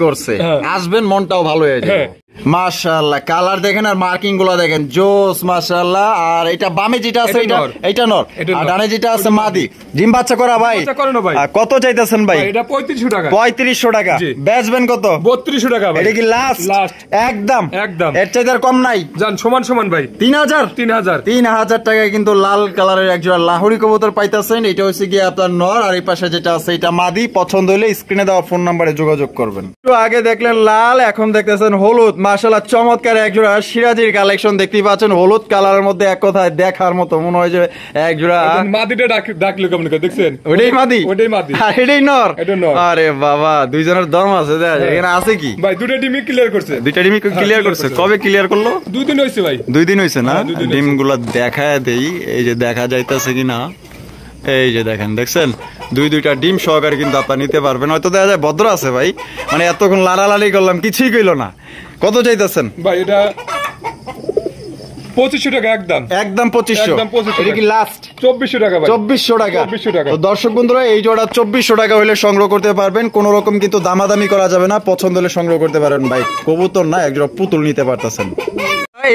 করছে। আসবেন, মনটাও ভালো হয়ে যাবে। মাশাআল্লাহ, কালার দেখেন আর মার্কিং গুলা দেখেন, জোস মাশাআল্লাহ। আর এটা বামে যেটা আছে এটা নর, আর ডানে যেটা আছে মাদি। ডিম বাচ্চা করা ভাই, কত চাইতেছেন ভাই? এটা 3500 টাকা। 3500 টাকা, বেচবেন কত? 3200 টাকা ভাই। এটা কি লাস্ট? একদম এর চাইতে আর কম নাই, জান সমান ভাই। 3000 টাকায় কিন্তু লাল কালারের একজোড়া লাহোরি কবুতর পাইতেছেন। এটা হচ্ছে কি আপনার নর, আর এই পাশে যেটা আছে এটা মাদি। পছন্দ হলে স্ক্রিনে দেওয়া ফোন নাম্বারে যোগাযোগ করবেন। একটু আগে দেখলেন লাল, এখন দেখতেছেন হলুদ। মাশাআল্লাহ, চমৎকার একজোড়া সিরাজির কালেকশন দেখতেই পাচ্ছেন, হলুদ কালারের মধ্যে। এক কথায় দেখার মতো মনে হয় যে একজোড়া মাদিটা ডাকলো কেমন দেখছেন? ওইটাই মাদি, আর এটাই নর। আরে বাবা, দুইজনের দম আছে। এখানে আছে কি ভাই? দুটো ডিমই ক্লিয়ার করছে। কবে ক্লিয়ার করলো? 2 দিন হয়েছে ভাই। 2 দিন হয়েছে না? ডিম গুলা দেখায় দেই, এই যে দেখা যাইতেছে কিনা। এই যে দেখছেন, দুইটা ডিম সহকারে কিন্তু আপনার নিতে পারবেন। হয়তো দেখা যায় ভদ্র আছে ভাই, মানে এতক্ষণ লালালালি করলাম, কিছুই কইলো না। কত চাইতেছেন ভাই? এটা 2500 টাকা, একদম 2500। এটা কি লাস্ট? 2400 টাকা ভাই। 2400 টাকা। তো দর্শক বন্ধুরা, এই জোড়া 2400 টাকা হলে সংগ্রহ করতে পারবেন। কোন রকম কিন্তু দামাদামি করা যাবে না, পছন্দ হলে সংগ্রহ করতে পারবেন ভাই। কবুতর না, একজোড়া পুতুল নিতে পারতেছেন।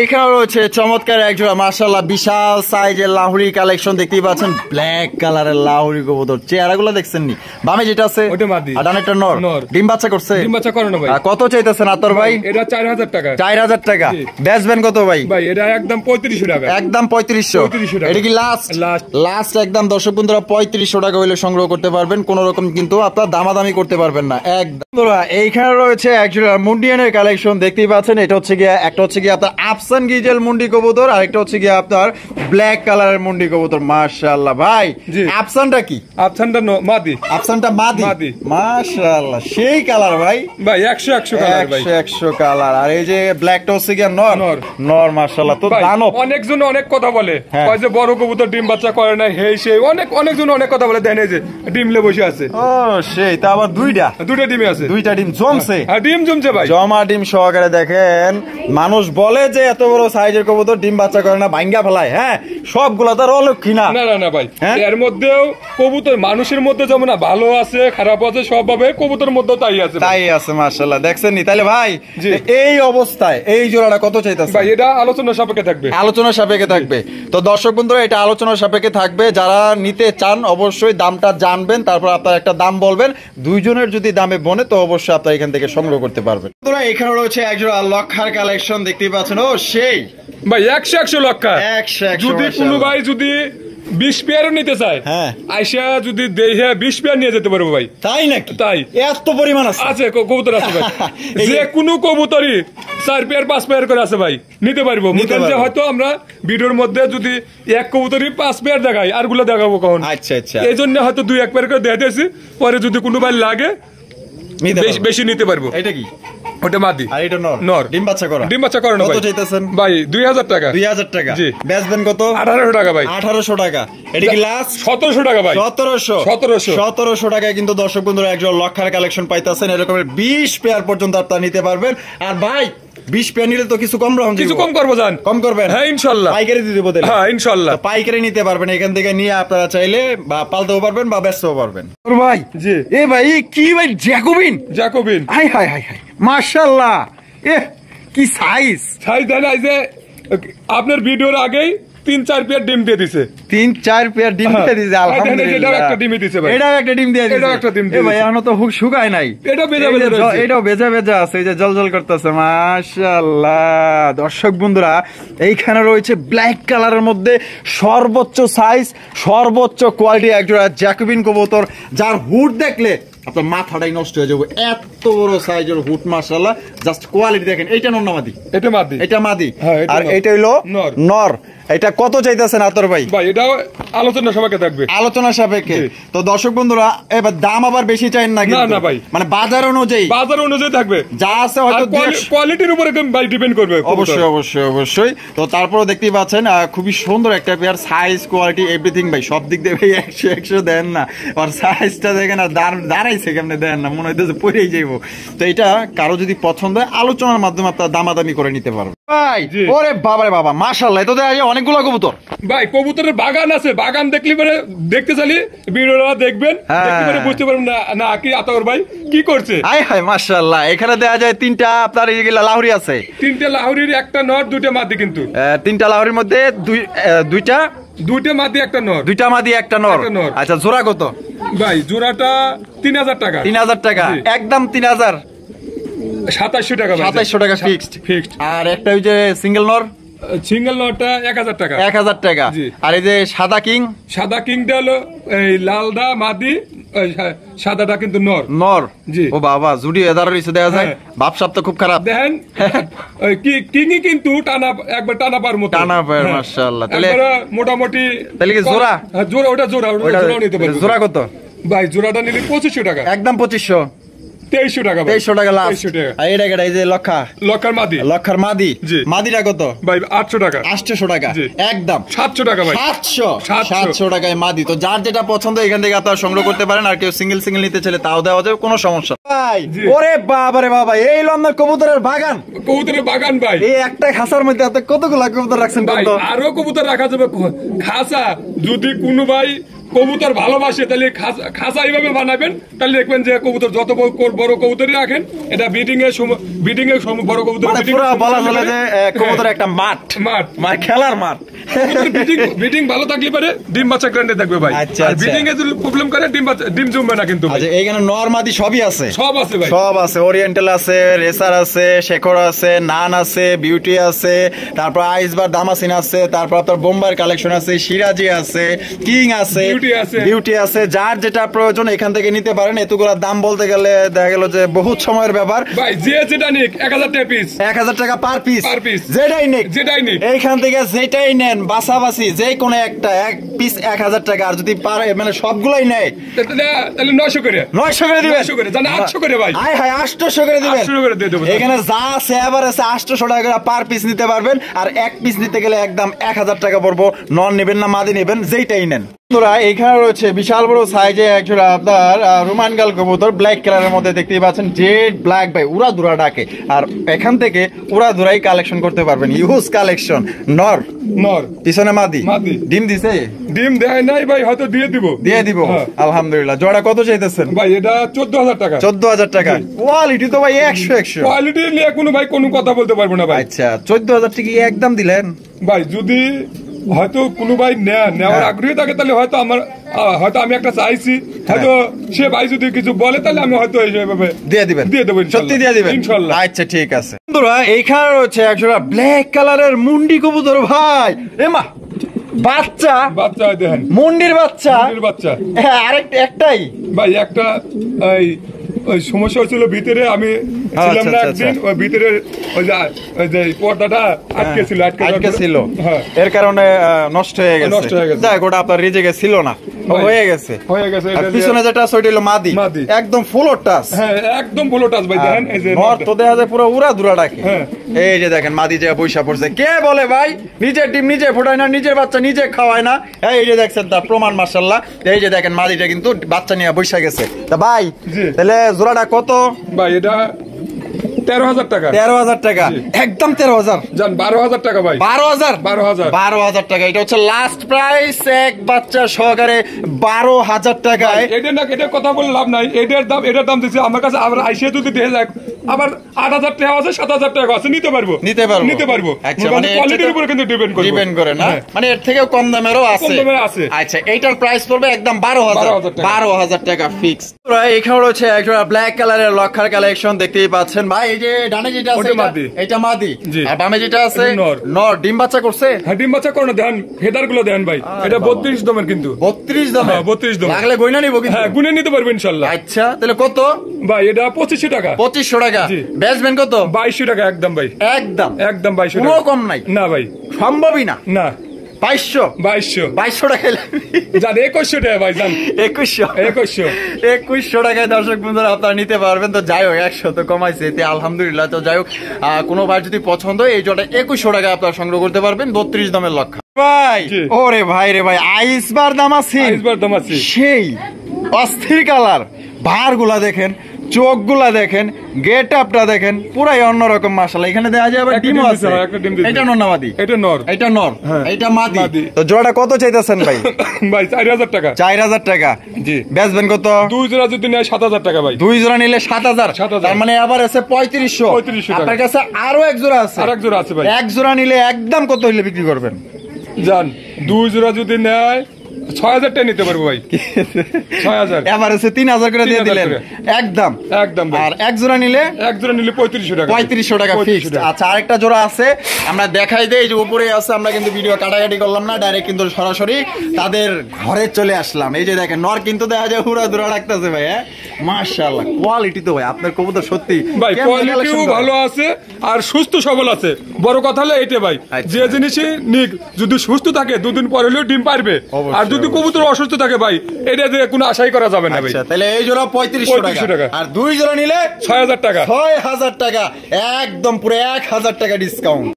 এখানে রয়েছে চমৎকার একজোড়া মাশাআল্লাহ বিশাল সাইজের লাহুরি কালেকশন দেখতেই পাচ্ছেন। ব্ল্যাক কালারের লাহুরি কবুতর, চেহারাগুলো দেখছেন নি? বামে যেটা আছে ওটা মাদি, আর ডানেরটা নর। ডিম বাচ্চা করছে? ডিম বাচ্চা করে না ভাই। কত চাইতেছেন আতর ভাই? এটা 4000 টাকা। 4000 টাকা, বেচবেন কত ভাই? ভাই এটা একদম 3500 টাকা। একদম 3500 টাকা। এটা কি লাস্ট? একদম দর্শক বন্ধুরা 3500 টাকা হইলে সংগ্রহ করতে পারবেন। কোন রকম কিন্তু আপনারা দামাদামি করতে পারবেন না একদম। এইখানে রয়েছে একজোড়া মুন্ডিয়ানের কালেকশন দেখতেই পাচ্ছেন। এটা হচ্ছে গিয়ে, একটা হচ্ছে গিয়ে আপনার আফসান গিজেল মুন্ডি কবুতর, আর একটা হচ্ছে গিয়ে আপনার ব্ল্যাক কালারের মুন্ডি কবুতর। মাশাআল্লাহ ভাই, আফসানটা কি? আফসানটা মাদি। আফসানটা মাদি। মাশাআল্লাহ, সেই কালার ভাই। 100 কালার ভাই, 100 কালার। আর এই যে ব্ল্যাকটা হচ্ছে গিয়ে নর। মাশাআল্লাহ, তো দানব। অনেকজন অনেক কথা বলে, কয় যে বড় কবুতর ডিম বাচ্চা করে না, হেই সেই অনেকজন অনেক কথা বলে। দেন এই যে ডিমলে বসে আছে। ও সেই, তা আবার দুইটা ডিমে আছে। দুইটা ডিম জমছে। হ্যাঁ, ডিম জমছে ভাই, জমা ডিম সহকারে। দেখেন, মানুষ বলে যে এত বড় সাইজের কবুতর ডিম বাচ্চা করে না, ভাঙ্গা ফেলায়। হ্যাঁ, সবগুলা তার অলক্ষী না। না ভাই, এর মধ্যেও কবুতর মানুষের মধ্যে যেমন ভালো আছে, খারাপ আছে, সব ভাবে কবুতর মধ্যে তাই আছে। মাশাআল্লাহ, দেখছেন নি? তাহলে ভাই, এই অবস্থায় এই জোড়াটা কত চাইতেছে ভাই? এটা আলোচনা সাপেক্ষে থাকবে। তো দর্শক বন্ধুরা, এটা আলোচনা সাপেক্ষে থাকবে। যারা নিতে চান অবশ্যই দামটা জানবেন, তারপর আপনার একটা দাম বলবেন। দুইজনের যদি দামে বনে তো অবশ্যই আপনারা এখান থেকে সংগ্রহ করতে পারবেন। বন্ধুরা, এখানে রয়েছে একজোড়া লক্ষার কালেকশন দেখতেই পাচ্ছেন। ও সেই ভাই, 100 লক্ষা। যদি কোনো ভাই যদি 20 পেয়ারও নিতে চায়, আইসা যদি দেখে 20 পেয়ার নিয়ে যেতে পারবো ভাই। তাই নাকি? তাই, এত পরিমাণ আছে কবুতর আছে ভাই। যে কোনো কবুতরই 4 পেয়ার 5 পেয়ার করে আছে ভাই, নিতে পারবো। হয়তো আমরা ভিডিওর মধ্যে যদি এক কবুতরই 5 পেয়ার দেখাই, আর গুলো দেখাবো কখন? আচ্ছা, এই জন্য হয়তো 2-1 পেয়ার করে দেখাতেছি। পরে যদি কোনো ভাই লাগে বেশি নিতে পারবো। এটা কি? ওটা মাদি। আর এটা নর। ডিম বাচ্চা করা। কত চাইতেছেন ভাই? 2000 টাকা। 2000 টাকা। জি। বেচবেন কত? 1800 টাকা ভাই। 1800 টাকা। এটা কি লাস্ট? 1700 টাকা ভাই। 1700 টাকায় কিন্তু দর্শক বন্ধুরা একজন লক্ষার কালেকশন পাইতেছেন। এরকমের 20 পেয়ার পর্যন্ত আপনারা নিতে পারবেন। আর ভাই, 20 পেয়ার নিলে তো কিছু কম করবো, জান কম করবেন। হ্যাঁ ইনশাআল্লাহ, পাইকারি দিয়ে দেবো। হ্যাঁ ইনশাআল্লাহ, পাইকারি নিতে পারবেন। এখান থেকে নিয়ে আপনারা চাইলে বা পালতেও পারবেন বা বেচতেও পারবেন। ভাই জি, এ ভাই কি ভাই? জ্যাকোবিন। হাই মাশাআল্লাহ, কি সাইজ দেন। এই যে আপনার ভিডিওর আগেই 3-4 পেয়ার ডিম দিয়ে দিছে। 3-4 পেয়ার ডিম দিয়ে দিছে, আলহামদুলিল্লাহ। এটাও একটা ডিম দিছে ভাই, এটাও একটা ডিম দিয়ে দিছে, এটাও একটা ডিম এ ভাই এখনো তো হুক শুকায় নাই, এটা বেজা বেজা রয়েছে, এটাও বেজা বেজা আছে, এই যে জলজল করতেছে, মাশাআল্লাহ। দর্শক বন্ধুরা, এইখানে রয়েছে ব্ল্যাক কালারের মধ্যে সর্বোচ্চ সাইজ, সর্বোচ্চ কোয়ালিটি একজোড়া জ্যাকোবিন কবুতর, যার হুড দেখলে আপনার মাথাটাই নষ্ট হয়ে যাবে, এত বড় সাইজের হুড, মাশাআল্লাহ। জাস্ট কোয়ালিটি দেখেন। এইটা নর না মাদি? এটা মাদি, এটা মাদি, হ্যাঁ, আর এটা হইলো নর। নর। এটা কত চাইতেছেন আতর ভাই? ভাই এটাও আলোচনা সাপেক্ষে থাকবে, আলোচনা সাপেক্ষে। তো দর্শক বন্ধুরা, এবার দাম আবার বেশি চাই না কিন্তু, না ভাই, মানে বাজার অনুযায়ী, বাজার অনুযায়ী থাকবে, যা আছে হয়তো কোয়ালিটির উপরে ভাই ডিপেন্ড করবে। অবশ্যই অবশ্যই অবশ্যই। তো তারপরে দেখতেই পাচ্ছেন খুবই সুন্দর একটা পেয়ার, সাইজ কোয়ালিটি এভরিথিং ভাই সব দিক দিয়ে ভাই 100 দেন না, আর সাইজটা দেখেন আর দাঁড়াইছে কেমনে দেন না, মনে হইতেছে পরেই যাইবো। তো এটা কারো যদি পছন্দ হয় আলোচনার মাধ্যমে আপনারা দামাদামি করে নিতে পারবেন ভাই। ওরে বাবারে বাবা, মাশাআল্লাহ, তো দেখা যায় অনেকগুলো কবুতর ভাই। কবুতরের বাগান আছে, বাগান দেখলে পরে দেখতে চাইলে ভিডিওটা দেখবেন, দেখতে পরে বুঝতে পারবেন না কি আতাউর ভাই কি করছে। হাই হাই মাশাআল্লাহ, এখানে দেখা যায় 3টা আপনার এইগুলা লাহোরি আছে, 3টে লাহোরির, একটা নর, 2টে মাদি, কিন্তু 3টা লাহোরির মধ্যে দুইটা মাদি, একটা নর, 2টা মাদি একটা নর। আচ্ছা, জোড়া কত ভাই? জোড়াটা 3000 টাকা। 3000 টাকা একদম, 3000, 2700 টাকা, 2700 টাকা ফিক্সড। আর একটা ওই যে সিঙ্গেল নর, সিঙ্গেল নরটা 1000 টাকা, 1000 টাকা। আর এই যে সাদা কিংটা হলো এই লালদা মাদি, সাদাটা কিন্তু নর। জি। ও বাবা, জুডি এদার রইছে দেখা যায়, ভাবসাব তো খুব খারাপ দেখেন। কিংই কিন্তু টানা পার মতো, টানা পার, মাশাআল্লাহ। তাহলে মোটামুটি, তাহলে কি জোড়া? ওটা নিতে পারবে। জোড়া কত ভাই? জোড়াটা নিলে 2500 টাকা, একদম 2500, 2300 টাকা, 2300 টাকা লাস্ট। আর এটা এই যে লক্ষার মাদি, মাদিটা কত ভাই? 800 টাকা, 800 টাকা একদম, 700 টাকা ভাই, 700 টাকায় মাদি। তো যার যেটা পছন্দ এখান থেকে আপনারা সংগ্রহ করতে পারেন, আর কেউ সিঙ্গেল নিতে চাইলে তাও দেওয়া যাবে, কোনো সমস্যা ভাই। ওরে বাবারে বাবা, এই লম্বা কবুতরের বাগান ভাই। এই একটা খাঁচার মধ্যে আপনি কতগুলা কবুতর রাখছেন? আরো কবুতর রাখা যাবে খাঁচা। যদি কোনো ভাই কবুতর ভালোবাসে তাহলে খাঁচা এইভাবে বানাবেন, তাহলে দেখবেন যে কবুতর যত বড় কবুতরই রাখেন, এটা ব্রিডিং এর বড় কবুতর বলা চলে যে কবুতর একটা মাঠ, খেলার মাঠ। ব্রিডিং ভালো থাকলে পারে ডিম বাচ্চা গ্যারান্টি থাকবে ভাই। আর ব্রিডিং এ যদি প্রবলেম করে ডিম জমবে না কিন্তু। আচ্ছা, এইখানে নরমাদি সবই আছে? সব আছে ভাই, সব আছে। ওরিয়েন্টাল আছে, রেসার আছে, শেখর আছে, নান আছে, বিউটি আছে, তারপর আইসবার দামাসিন আছে, তারপর আপনার বোম্বাইয়ের কালেকশন আছে, সিরাজি আছে, কিং আছে, বিউটি আছে। যার যেটা প্রয়োজন এখান থেকে নিতে পারেন। এতগুলা দাম বলতে গেলে দেখা গেল যে বহুত সময়ের ব্যাপার ভাই। যে যেটা নিক 1000 টাকা পিস, 1000 টাকা পার পিস, যেটাই নিক এইখান থেকে যেটাই নেন, বাসাবাসি যে কোনো একটা এক পিস 1000 টাকা। আর যদি পারে মানে সবগুলাই নেয় তাহলে 900 করে দিবেন, 800 করে ভাই। হাই হাই 800 করে দিবেন। এখানে যা আছে এবার আছে 800 টাকা করে পার পিস নিতে পারবেন। আর এক পিস নিতে গেলে একদম 1000 টাকা পড়বো। নন নেবেন না মাদি নেবেন, যেটাই নেন। এখানে রয়েছে বিশাল বড় সাইজে একজোড়া আপনার রোমান গাল কবুতর, ব্ল্যাক কালারের মধ্যে দেখতেই পাচ্ছেন, জেড ব্ল্যাক ভাই, উড়া দুরা ডাকে। আর এখান থেকে উড়া দুরাই কালেকশন করতে পারবেন, ইউজ কালেকশন। নর পিছনে মাদি, ডিম দিছে? ডিম দেয় নাই ভাই, হয়তো দিয়ে দিব। আলহামদুলিল্লাহ। জোড়া কত চাইতেছেন ভাই? এটা 14000 টাকা। 14000 টাকা। কোয়ালিটি তো ভাই 100 কোয়ালিটি নিয়ে কোনো ভাই কোনো কথা বলতে পারবো না ভাই। আচ্ছা, 14000 টাকা একদম দিলেন ভাই। যদি হয়তো কোনো ভাই নেওয়ার আগ্রহী থাকে তাহলে হয়তো আমি একটা চাইছি, হয়তো সে ভাই যদি কিছু বলে তাহলে আমি হয়তো এইভাবে দিয়ে দেবো, সত্যি দিয়ে দিবেন ইনশাআল্লাহ। আচ্ছা, ঠিক আছে বন্ধুরা। এইখানে রয়েছে একজোড়া ব্ল্যাক কালারের মুন্ডি কবুতর ভাই। এমা বাচ্চা দেখেন, মুন্ডির বাচ্চা। হ্যাঁ, আরেকটা একটাই ভাই। একটা ওই সমস্যা হচ্ছিল ভিতরে, আমি ছিলাম না একদিন, ওই ভিতরে ওই যে পর্দাটা আটকে ছিল, এর কারণে নষ্ট হয়ে গেছে। যাক, ওটা আপনার রিজেকে ছিল না, হয়ে গেছে। পিছনে যেটা সেটা হলো মাদি, একদম ফুল টাচ। হ্যাঁ, একদম ফুল টাচ ভাই। দেখেন এই যে নর তো দেখা যায় পুরো উড়া দুরা ডাকে। এই যে দেখেন মাদি যে পয়সা পড়ছে। কে বলে ভাই নিজের ডিম নিজে ফোটায় না, নিজের বাচ্চা নিজে খাওয়ায় না? এই যে দেখছেন তার প্রমাণ, মাশাআল্লাহ। এই যে দেখেন মাদিটা কিন্তু বাচ্চা নিয়ে বসে গেছে। তা ভাই তাহলে জোড়াটা কত ভাই? এটা 13000 টাকা। 13000 টাকা একদম। 13000 জান, 12000 টাকা ভাই। 12000 টাকা। এটা হচ্ছে লাস্ট প্রাইস, এক বাচ্চা সহকারে 12000 টাকায়। এটা কথা বলে লাভ নাই। এটার দাম দিচ্ছে আমার কাছে। আমরা আইসে যদি আবার 8,000 টাকা আছে, 7,000 টাকা আছে, নিতে পারবো। আচ্ছা, মানে কোয়ালিটির উপরে কিন্তু ডিপেন্ড করে না, মানে এর থেকেও কম দামেরও আছে। আচ্ছা, এইটার প্রাইস পড়বে একদম 12,000 টাকা ফিক্স। এখানে রয়েছে একটা ব্ল্যাক কালারের লক্ষার কালেকশন দেখতেই পাচ্ছেন ভাই। এই যে ডানে যেটা আছে এটা মাদি, আর বামে যেটা আছে নর। ডিম বাচ্চা করছে? হ্যাঁ, ডিম বাচ্চা করে দেন, ফেদার গুলো দেন ভাই। এটা 32 দমের, কিন্তু 32 দমের। 32 দম লাগলে গয়না নিব কিন্তু? হ্যাঁ, গুনে নিতে পারবেন ইনশাআল্লাহ। আচ্ছা, তাহলে কত ভাই? এটা 2500 টাকা। 2500 টাকা। বেচবেন কত? 2200 টাকা একদম ভাই। একদম 2200 টাকা, কোনো কম নাই? না ভাই, সম্ভবই না। না, 2200 টাকা জান, 2100 টাকা ভাই, জান 2100 টাকায় দর্শক বন্ধুরা আপনারা নিতে পারবেন। তো যাই হোক, 100 তো কমাইছে, এতে আলহামদুলিল্লাহ। তো যাই হোক, কোনো ভাই যদি পছন্দ হয় এই জোড়া 2100 টাকা আপনারা সংগ্রহ করতে পারবেন, 32 দামের লক্ষা ভাই। ওরে ভাই রে ভাই, আইসবার দাম আছে, সেই অস্থির কালার। ভার গুলা দেখেন, চোখ গুলা দেখেন, গেট আপটা দেখেন, পুরাই অন্যরকম মাশাআল্লাহ। এখানে দেখা যায় আবার ডিমও আছে। এটা নর না মাদি? এটা নর। এটা নর, এটা মাদি। তো জোড়াটা কত চাইতেছেন ভাই? ভাই 4000 টাকা। 4000 টাকা। জি। বেচবেন কত? 2 জোড়া যদি নেয় 7000 টাকা ভাই। 2 জোড়া নিলে 7000। তার মানে আবার আছে 3500। আপনার কাছে আরো এক জোড়া আছে? আরেক জোড়া আছে ভাই। এক জোড়া নিলে একদম কত হইলে বিক্রি করবেন জান? 2 জোড়া যদি নেয় 6000 টাকা নিতে পারবো ভাই। 6000 এবার আছে 3000 করে দিয়ে দিলেন একদম ভাই। আর এক জোড়া নিলে 3500 টাকা। 3500 টাকা ফিক্সড। আচ্ছা, আরেকটা জোড়া আছে, আমরা দেখাই দেই। এই যে উপরে আছে, আমরা কিন্তু ভিডিও কাটাকাটি করলাম না, ডাইরেক্ট কিন্তু সরাসরি তাদের ঘরে চলে আসলাম। এই যে দেখেন, নর কিন্তু দেখা যায় পুরো দূরা রাখতেছে ভাই। হ্যাঁ, মাশাআল্লাহ, কোয়ালিটি তো ভাই আপনার কবুতর সত্যি ভাই, কোয়ালিটিও ভালো আছে আর সুস্থ সবল আছে। বড় কথা হলো এইটা ভাই, যে জিনিসই নিক যদি সুস্থ থাকে 2 দিন পর হলেও ডিম পারবে। আর যদি কবুতর অসুস্থ থাকে ভাই, এটা দিয়ে কোনো আশাই করা যাবে না ভাই। আচ্ছা, তাহলে এই জোড়া 3500 টাকা, আর 2 জোড়া নিলে 6000 টাকা। 6000 টাকা, একদম পুরো 1000 টাকা ডিসকাউন্ট।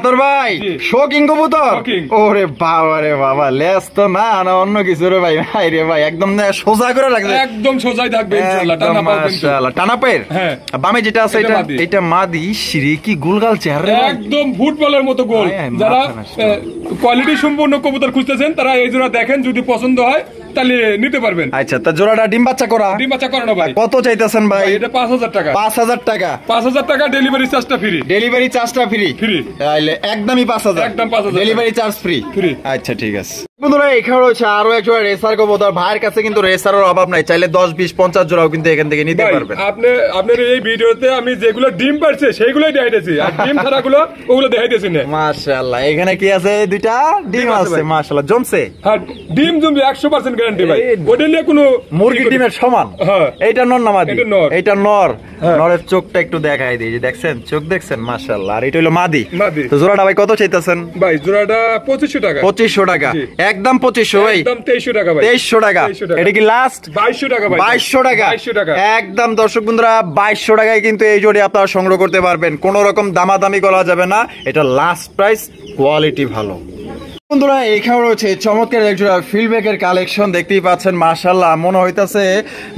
তোর ভাই শৌকিং কবুতর? ওরে বাবা রে বাবা, লেস তো না অন্য কিছু রে ভাই। ভাই রে ভাই, একদম সোজা করে রাখবে, একদম সোজাই থাকবে ইনশাআল্লাহ। টানা পায়ের। হ্যাঁ, বামে যেটা আছে এটা মাদি। শ্রী কি গোলগাল চেহারা, একদম ফুটবলের মতো গোল। যারা কোয়ালিটি সম্পূর্ণ কবুতর খুঁজতেছেন তারা এই জোড়া দেখেন, যদি পছন্দ হয় তাহলে নিতে পারবেন। আচ্ছা, তা জোড়াটা ডিম বাচ্চা করা? ডিম বাচ্চা করানো ভাই। কত চাইতেছেন ভাই? এটা 5000 টাকা। 5000 টাকা। 5000 টাকা, ডেলিভারি চার্জটা ফ্রি। ডেলিভারি চার্জটা ফ্রি। তাহলে একদমই 5000। একদম 5000, ডেলিভারি চার্জ ফ্রি। আচ্ছা, ঠিক আছে বন্ধুরা। এখানে রয়েছে আরো এক জোড়া রেসার কবুতর। ভাইয়ের কাছে কিন্তু রেসারের অভাব নাই, চাইলে 10 20 50 জোড়াও কিন্তু এখান থেকে নিতে পারবেন। আপনার এই ভিডিওতে আমি যেগুলো ডিম পারছে সেইগুলোই দেখাইতেছি, আর ডিম ছাড়াগুলো ওগুলো দেখাইতেছি না। মাশাআল্লাহ, এখানে কি আছে? দুইটা ডিম আছে। মাশাআল্লাহ, জমছে। হ্যাঁ, ডিম জমবে 100% গ্যারান্টি ভাই। ওটা নিয়ে কোনো মুরগির ডিমের সমান। হ্যাঁ, এইটা নর না মাদি? এটা নর। নরের চোখটা একটু দেখাই দিই, যে দেখছেন চোখ দেখছেন, মাশাআল্লাহ। আর এটা হলো মাদি। তো জোড়াটা ভাই কত চাইতেছেন? ভাই জোড়াটা 2500 টাকা। 2500 টাকা, একদম 2500 ভাই। একদম 2300 টাকা ভাই। 2300 টাকা। এটা কি লাস্ট? 2200 টাকা ভাই। 2200 টাকা। 2200 টাকা একদম দর্শক বন্ধুরা, 2200 টাকায় কিন্তু এই জোড়ি আপনারা সংগ্রহ করতে পারবেন। কোনো রকম দামাদামি করা যাবে না, এটা লাস্ট প্রাইস, কোয়ালিটি ভালো। বন্ধুরা, এখানে রয়েছে চমৎকার একজোড়া ফিল্ডব্যাকের কালেকশন দেখতেই পাচ্ছেন। মাশাআল্লাহ, মনে হইতাছে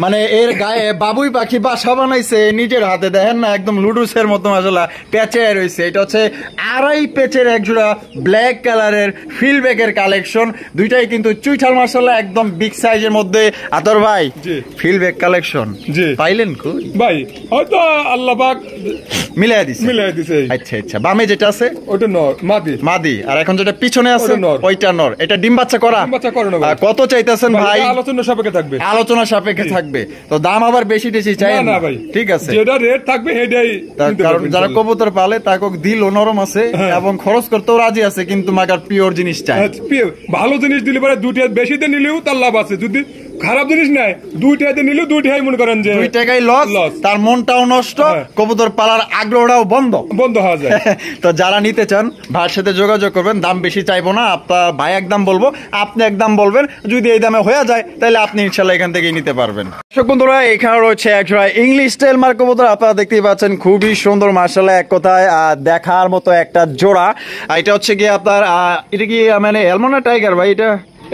মানে এর গায়ে বাবুই পাখি বাসা বানাইছে নিজের হাতে। দেখেন না, একদম লুডুসের মতো মাশাআল্লাহ প্যাচে রয়েছে। এটা হচ্ছে 2.5 পেচের একজোড়া ব্ল্যাক কালারের ফিল্ডব্যাকের কালেকশন। দুইটাই কিন্তু চুইঠাল মাশাআল্লাহ, একদম বিগ সাইজের মধ্যে। আতর ভাই, ফিল্ডব্যাক কালেকশন পাইলেন কই ভাই? হয়তো আল্লাহ পাক মিলাই দিছে। আচ্ছা, বামে যেটা আছে ওটা নর, মাদি। আর এখন যেটা পিছনে আছে ওইটা নর। এটা ডিম বাচ্চা করা? কত চাইতেছেন ভাই? আলোচনা সাপেক্ষে থাকবে। তো দাম আবার বেশি টেশি চাই না ভাই? ঠিক আছে, যেটা রেট থাকবে সেটাই। কারণ যারা কবুতর পালে তাকে দিল নরম আছে এবং খরচ করতেও রাজি আছে, কিন্তু মাগার পিওর জিনিস চাই। ভালো জিনিস দিলে পরে 2 টাকা বেশি দিয়ে নিলেও তার লাভ আছে। যদি খারাপ জিনিস নাই 2 টাকাতে নিলেও 2 টাকাই মনে করেন যে 2 টাকাই লস, তার মনটাও নষ্ট, কবুতর পালার আগ্রহটাও বন্ধ হয়ে যায়। তো যারা নিতে চান ভাইয়ের সাথে যোগাযোগ করবেন। দাম বেশি চাইবো না, আপনার ভাই একদম বলবো, আপনি একদম বলবেন। যদি এই দামে হয়ে যায় তাহলে আপনি ইনশাআল্লাহ এখান থেকেই নিতে পারবেন। দর্শক বন্ধুরা, এখানে রয়েছে একটা ইংলিশ টেল মার্ক কবুতর। আপনারা দেখতেই পাচ্ছেন, খুবই সুন্দর মাশাআল্লাহ, এক কথায় দেখার মতো একটা জোড়া। এটা হচ্ছে কি আপনার, এটা কি মানে এলমোনা টাইগার ভাই? এটা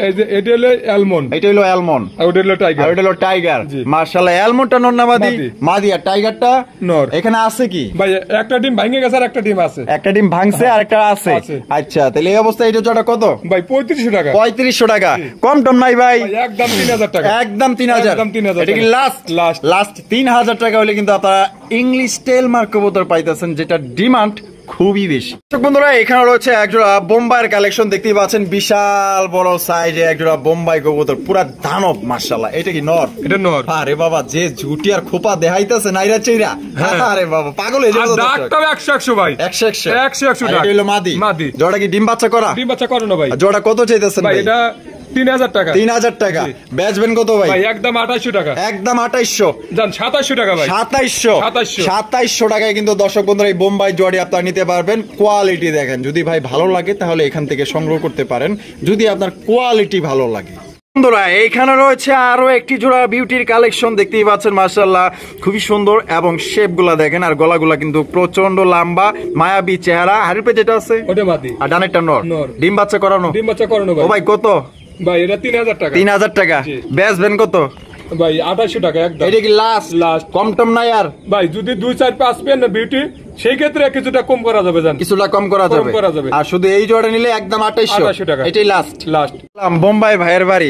এই যে এটা হলো অ্যালমন্ড, এটা হলো অ্যালমন্ড, আর ওটা হলো টাইগার, আর এটা হলো টাইগার। মাশাআল্লাহ, অ্যালমন্ডটা নর না মাদি? মাদি। আর টাইগারটা নর। এখানে আছে কি ভাই? একটা ডিম ভেঙে গেছে আর একটা ডিম আছে। একটা ডিম ভাঙছে আর একটা আছে। আচ্ছা, তাহলে এই অবস্থায় এটা জোড়া কত ভাই? 3500 টাকা। 3500 টাকা, কম টম নাই ভাই? একদম 3000 টাকা, একদম 3000। একদম 3000। এটা কি লাস্ট 3000 টাকা হলে কিন্তু আপনারা ইংলিশ টেল মার্ক কবুতর পাইতেছেন, যেটা ডিমান্ড খুবই বেশি। বন্ধুরা, এখানে রয়েছে একজোড়া বোম্বাইয়ের কালেকশন, দেখতেই পাচ্ছেন বিশাল বড় সাইজে একজোড়া বোম্বাই কবুতর, পুরা দানব মাশাআল্লাহ। এটা কি নর? এটা নর। আরে বাবা, যে ঝুটি আর খোপা দেখাইতেছে নাইরা চেইরা, আরে বাবা পাগল হয়ে যাবে। ডাকটাও 100 ভাই, 100 ডাক। এটা হলো মাদি। মাদি। জোড়া কি ডিম বাচ্চা করা? ডিম বাচ্চা করানো ভাই। জোড়া কত চাইতেছেন ভাই? ভাই? এটা 3000 টাকা। 3000 টাকা। বেচবেন কত ভাই? ভাই একদম 2800 টাকা। একদম 2800। জান 2700 টাকা ভাই। 2700 টাকায় কিন্তু দর্শক বন্ধুরা এই বোম্বাই জোড়ি আপনারা নিতে পারবেন। কোয়ালিটি দেখেন, যদি ভাই ভালো লাগে তাহলে এখান থেকে সংগ্রহ করতে পারেন, যদি আপনার কোয়ালিটি ভালো লাগে। বন্ধুরা, এইখানে রয়েছে আরো একটি জোড়া বিউটির কালেকশন, দেখতেই পাচ্ছেন মাশাআল্লাহ খুবই সুন্দর, এবং শেপ গুলা দেখেন, আর গলাগুলা কিন্তু প্রচন্ড লম্বা, মায়াবী চেহারা। হাড়ির পে যেটা আছে ওটা মাদি, আর ডানেরটা নর। ডিম বাচ্চা করানো? ডিম বাচ্চা করানো ভাই। ও ভাই কত ভাই? এটা 3000 টাকা। 3000 টাকা। বেচবেন কত ভাই? 2800 টাকা একদম। এটা কি লাস্ট? কম টম নাই আর? ভাই যদি 2-4-5 পেন না বিউটি, সেই ক্ষেত্রে কিছুটা কম করা যাবে, জান কিছুটা কম করা যাবে। আর শুধু এই জোড়া নিলে একদম 2800 টাকা। এটাই লাস্ট। বোম্বাই ভাইয়ের বাড়ি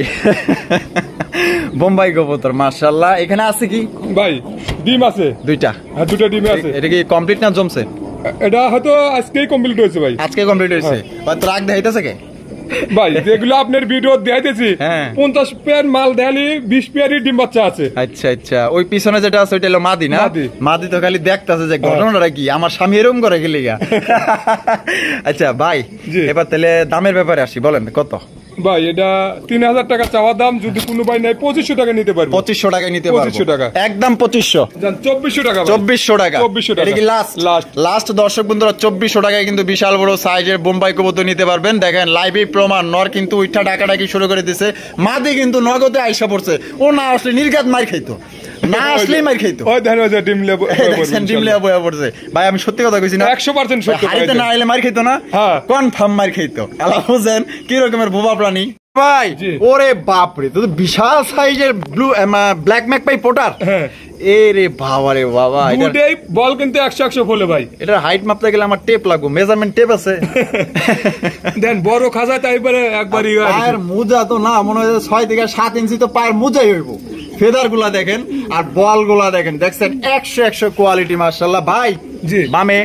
বোম্বাই কবুতর মাশাআল্লাহ। এখানে আছে কি ভাই? ডিম আছে দুইটা। হ্যাঁ, দুটো ডিম আছে। এটা কি কমপ্লিট না জমছে? এটা হয়তো আজকেই কমপ্লিট হয়েছে ভাই। আজকে কমপ্লিট হয়েছে। রাগ দেখাইতেছে কে ভাই? যেগুলো আপনার ভিডিও দেখাইতেছি 50 পেয়ার মাল দেখালি 20 পেয়ারই ডিম বাচ্চা আছে। আচ্ছা, ওই পিছনে যেটা আছে ওইটা হলো মাদি না? মাদি তো খালি দেখতেছে যে ঘটনাটা কি, আমার স্বামী এরকম করে গেলে গা। আচ্ছা ভাই, এবার তাহলে দামের ব্যাপারে আসি, বলেন কত? ভাই এটা 3000 টাকা চাওয়া দাম, যদি কোনো ভাই নাই 2500 টাকা নিতে পারবো। 2500 টাকায় নিতে পারবো। 2500 টাকা একদম 2500। জান 2400 টাকা। 2400 টাকা। 2400 টাকা। এটা কি লাস্ট দর্শক বন্ধুরা? 2400 টাকায় কিন্তু বিশাল বড় সাইজের বোম্বাই কবুতর নিতে পারবেন। দেখেন লাইভে প্রমাণ, নর কিন্তু উইঠা ডাকাডাকি শুরু করে দিছে, মাদি কিন্তু নগদে আইসা পড়ছে। ও না আসলে নির্ঘাত মার খাইতো, না আসলেই মার খাইতো। ওই দেখেন ওই যে ডিম লেবু বয়া পড়ছে। ভাই আমি সত্যি কথা কইছি না? 100% সত্যি। হারিতে না আইলে মার খাইতো না? কনফার্ম মার খাইতো। আলা বুঝেন কি রকমের বোবা প্রাণী ভাই। ওরে বাপরে, তো বিশাল সাইজের ব্লু ব্ল্যাক ম্যাকপাই পোটার। এ রে বাবা রে বাবা, দুটেই বল কিন্তু 100 বলে ভাই। এটার হাইট মাপতে গেলে আমার টেপ লাগবে, মেজারমেন্ট টেপ আছে। দেন বড় খাজা তাইবারে একবারই পায়ের মোজা তো না, মনে হয় 6 থেকে 7 ইঞ্চি তো পায়ের মোজাই হইব। ফেদার গুলা দেখেন আর বল গুলা দেখেন, দেখছেন 100 কোয়ালিটি মাশাআল্লাহ। ভাই জি, বামে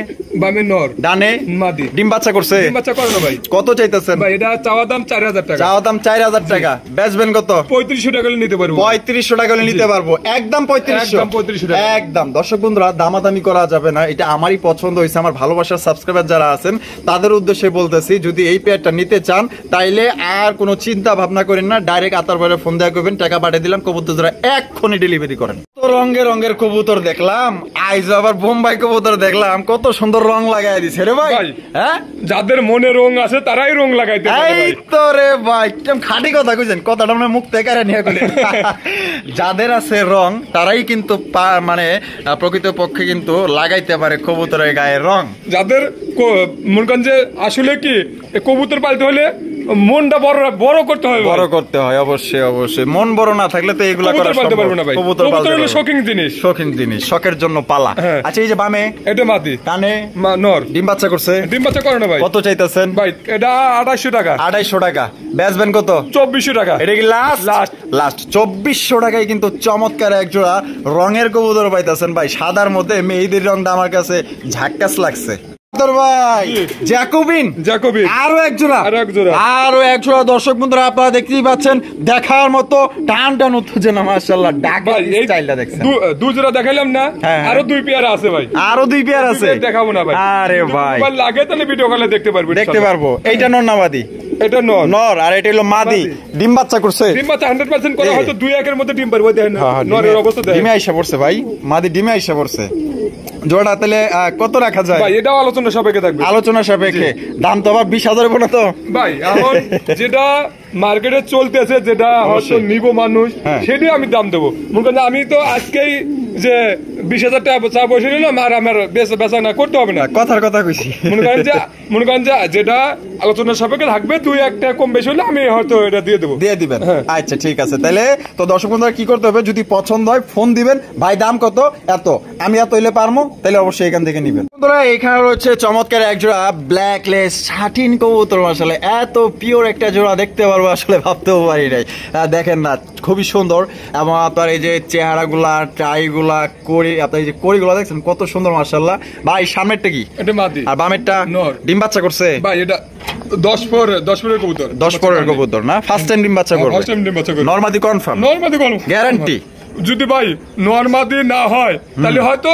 নর, ডানে মাদি। ডিম বাচ্চা করছে? ডিম বাচ্চা করে না ভাই। কত চাইতেছেন ভাই? এটা চাওয়া দাম 4000 টাকা। চাওয়া দাম 4000 টাকা। বেচবেন কত? 3500 টাকা নিতে পারবো। 3500 টাকা নিতে পারবো। একদম 3500 টাকা। একদম। দর্শক বন্ধুরা, দামাদামি করা যাবে না, এটা আমারই পছন্দ হয়েছে, আমার ভালোবাসার সাবস্ক্রাইবার যারা আছেন তাদের উদ্দেশ্যে বলতেছি, যদি এই পেয়ারটা নিতে চান তাইলে আর কোনো চিন্তা ভাবনা করেন না, ডাইরেক্ট আতারবারে ফোন দেওয়া করবেন, টাকা পাঠিয়ে দিলাম, কবুতর যারা এক্ষুনি ডেলিভারি করেন। তো রঙের কবুতর দেখলাম, আইজ আবার বোম্বাই কবুতর দেখলাম, কত সুন্দর রং লাগাই দিছে রে ভাই। হ্যাঁ, যাদের মনে রং আছে তারাই রং লাগাইতে পারে ভাই। এই তো রে ভাই, কেমন খাঁটি কথা কইছেন, কথাটা মানে মুখ থেকে নিয়ে গেলে। যাদের আছে রং তারাই কিন্তু মানে প্রকৃতপক্ষে কিন্তু লাগাইতে পারে কবুতরের গায়ে রং। যাদের মনে করেন যে আসলে কি কবুতর পালতে হলে মনটা বড় করতে হয়, বড় করতে হয়, অবশ্যই। মন বড় না থাকলে তো এগুলা করা সম্ভব না ভাই। কবুতর হলো শৌখিন জিনিস, শখের জন্য পালা। আচ্ছা, এই যে বামে এটা মাদি, কানে নর। ডিম বাচ্চা করছে? ডিম বাচ্চা করে না ভাই। কত চাইতেছেন ভাই? এটা 2800 টাকা। 2800 টাকা। বেচবেন কত? 2400 টাকা। এটা কি লাস্ট 2400 টাকায় কিন্তু চমৎকার এক জোড়া রঙের কবুতর পাইতেছেন ভাই। সাদার মধ্যে মেহেদির রংটা আমার কাছে ঝাক্কাস লাগছে। আরো এক জোড়া দর্শক বন্ধুরা আপনারা দেখতেই পাচ্ছেন, দেখার মতো টান উত্তেজনা মাশাআল্লাহ। দুই জোড়া দেখাইলাম না, আরো 2 পেয়ার আছে ভাই। আরো 2 পেয়ার আছে, দেখাবো না ভাই। আরে ভাই, লাগে তাহলে ভিডিও কলে দেখতে পারবো। এইটা নর না মাদি? এটা নর আর এটা হলো মাদি। ডিম বাচ্চা করছে? ডিম বাচ্চা 100% করে, হয়তো 2-1 এর মধ্যে ডিম পারবো। দেখেন নরের অবস্থা দেখেন, ডিমে আইসা পড়ছে ভাই, মাদি ডিমে আইসা পড়ছে। জোড়া তাহলে কত রাখা যায় ভাই? এটাও আলোচনা সাপেক্ষে থাকবে। আলোচনা সাপেক্ষে। দাম তো আবার 20,000 বলে তো ভাই। এখন যেটা মার্কেটে চলতেছে, যেটা হয়তো নিব মানুষ, সেটাই আমি দাম দেবো। মনে করেন আমি তো আজকেই যে 20,000 টাকা চা পয়সা নিলাম আর আমার বেচা না করতে হবে না, কথার কথা কইছি। মনে করেন যে যেটা আলোচনার সাপেক্ষে থাকবে, 2-1 কম বেশি হলে আমি হয়তো এটা দিয়ে দেবো। দিয়ে দিবেন? আচ্ছা ঠিক আছে। তাহলে তো দর্শক বন্ধুরা কি করতে হবে, যদি পছন্দ হয় ফোন দিবেন, ভাই দাম কত, এত, আমি এত হইলে পারবো, তাহলে অবশ্যই এখান থেকে নিবেন। বন্ধুরা এখানে রয়েছে চমৎকার এক জোড়া ব্ল্যাকলেস শাটিন কবুতর, আসলে এত পিওর একটা জোড়া দেখতে পারবো আসলে ভাবতেও পারি নাই। দেখেন না, খুবই সুন্দর, এবং আপনার এই যে চেহারাগুলা, ট্রাইগুলা, কড়ি, আপনার এই যে কড়িগুলা দেখছেন কত সুন্দর মাশাআল্লাহ। ভাই সামনেরটা কি? এটা মাদি। আর বামেরটা নর। ডিম বাচ্চা করছে? ভাই এটা 10 পরের কবুতর। 10 পরের কবুতর না? ফার্স্ট টাইম ডিম বাচ্চা করবে? ফার্স্ট টাইম ডিম বাচ্চা করবে। নরমাদি কনফার্ম? নরমাদি কনফার্ম। গ্যারান্টি? যদি ভাই নরমাদি না হয় তাহলে হয়তো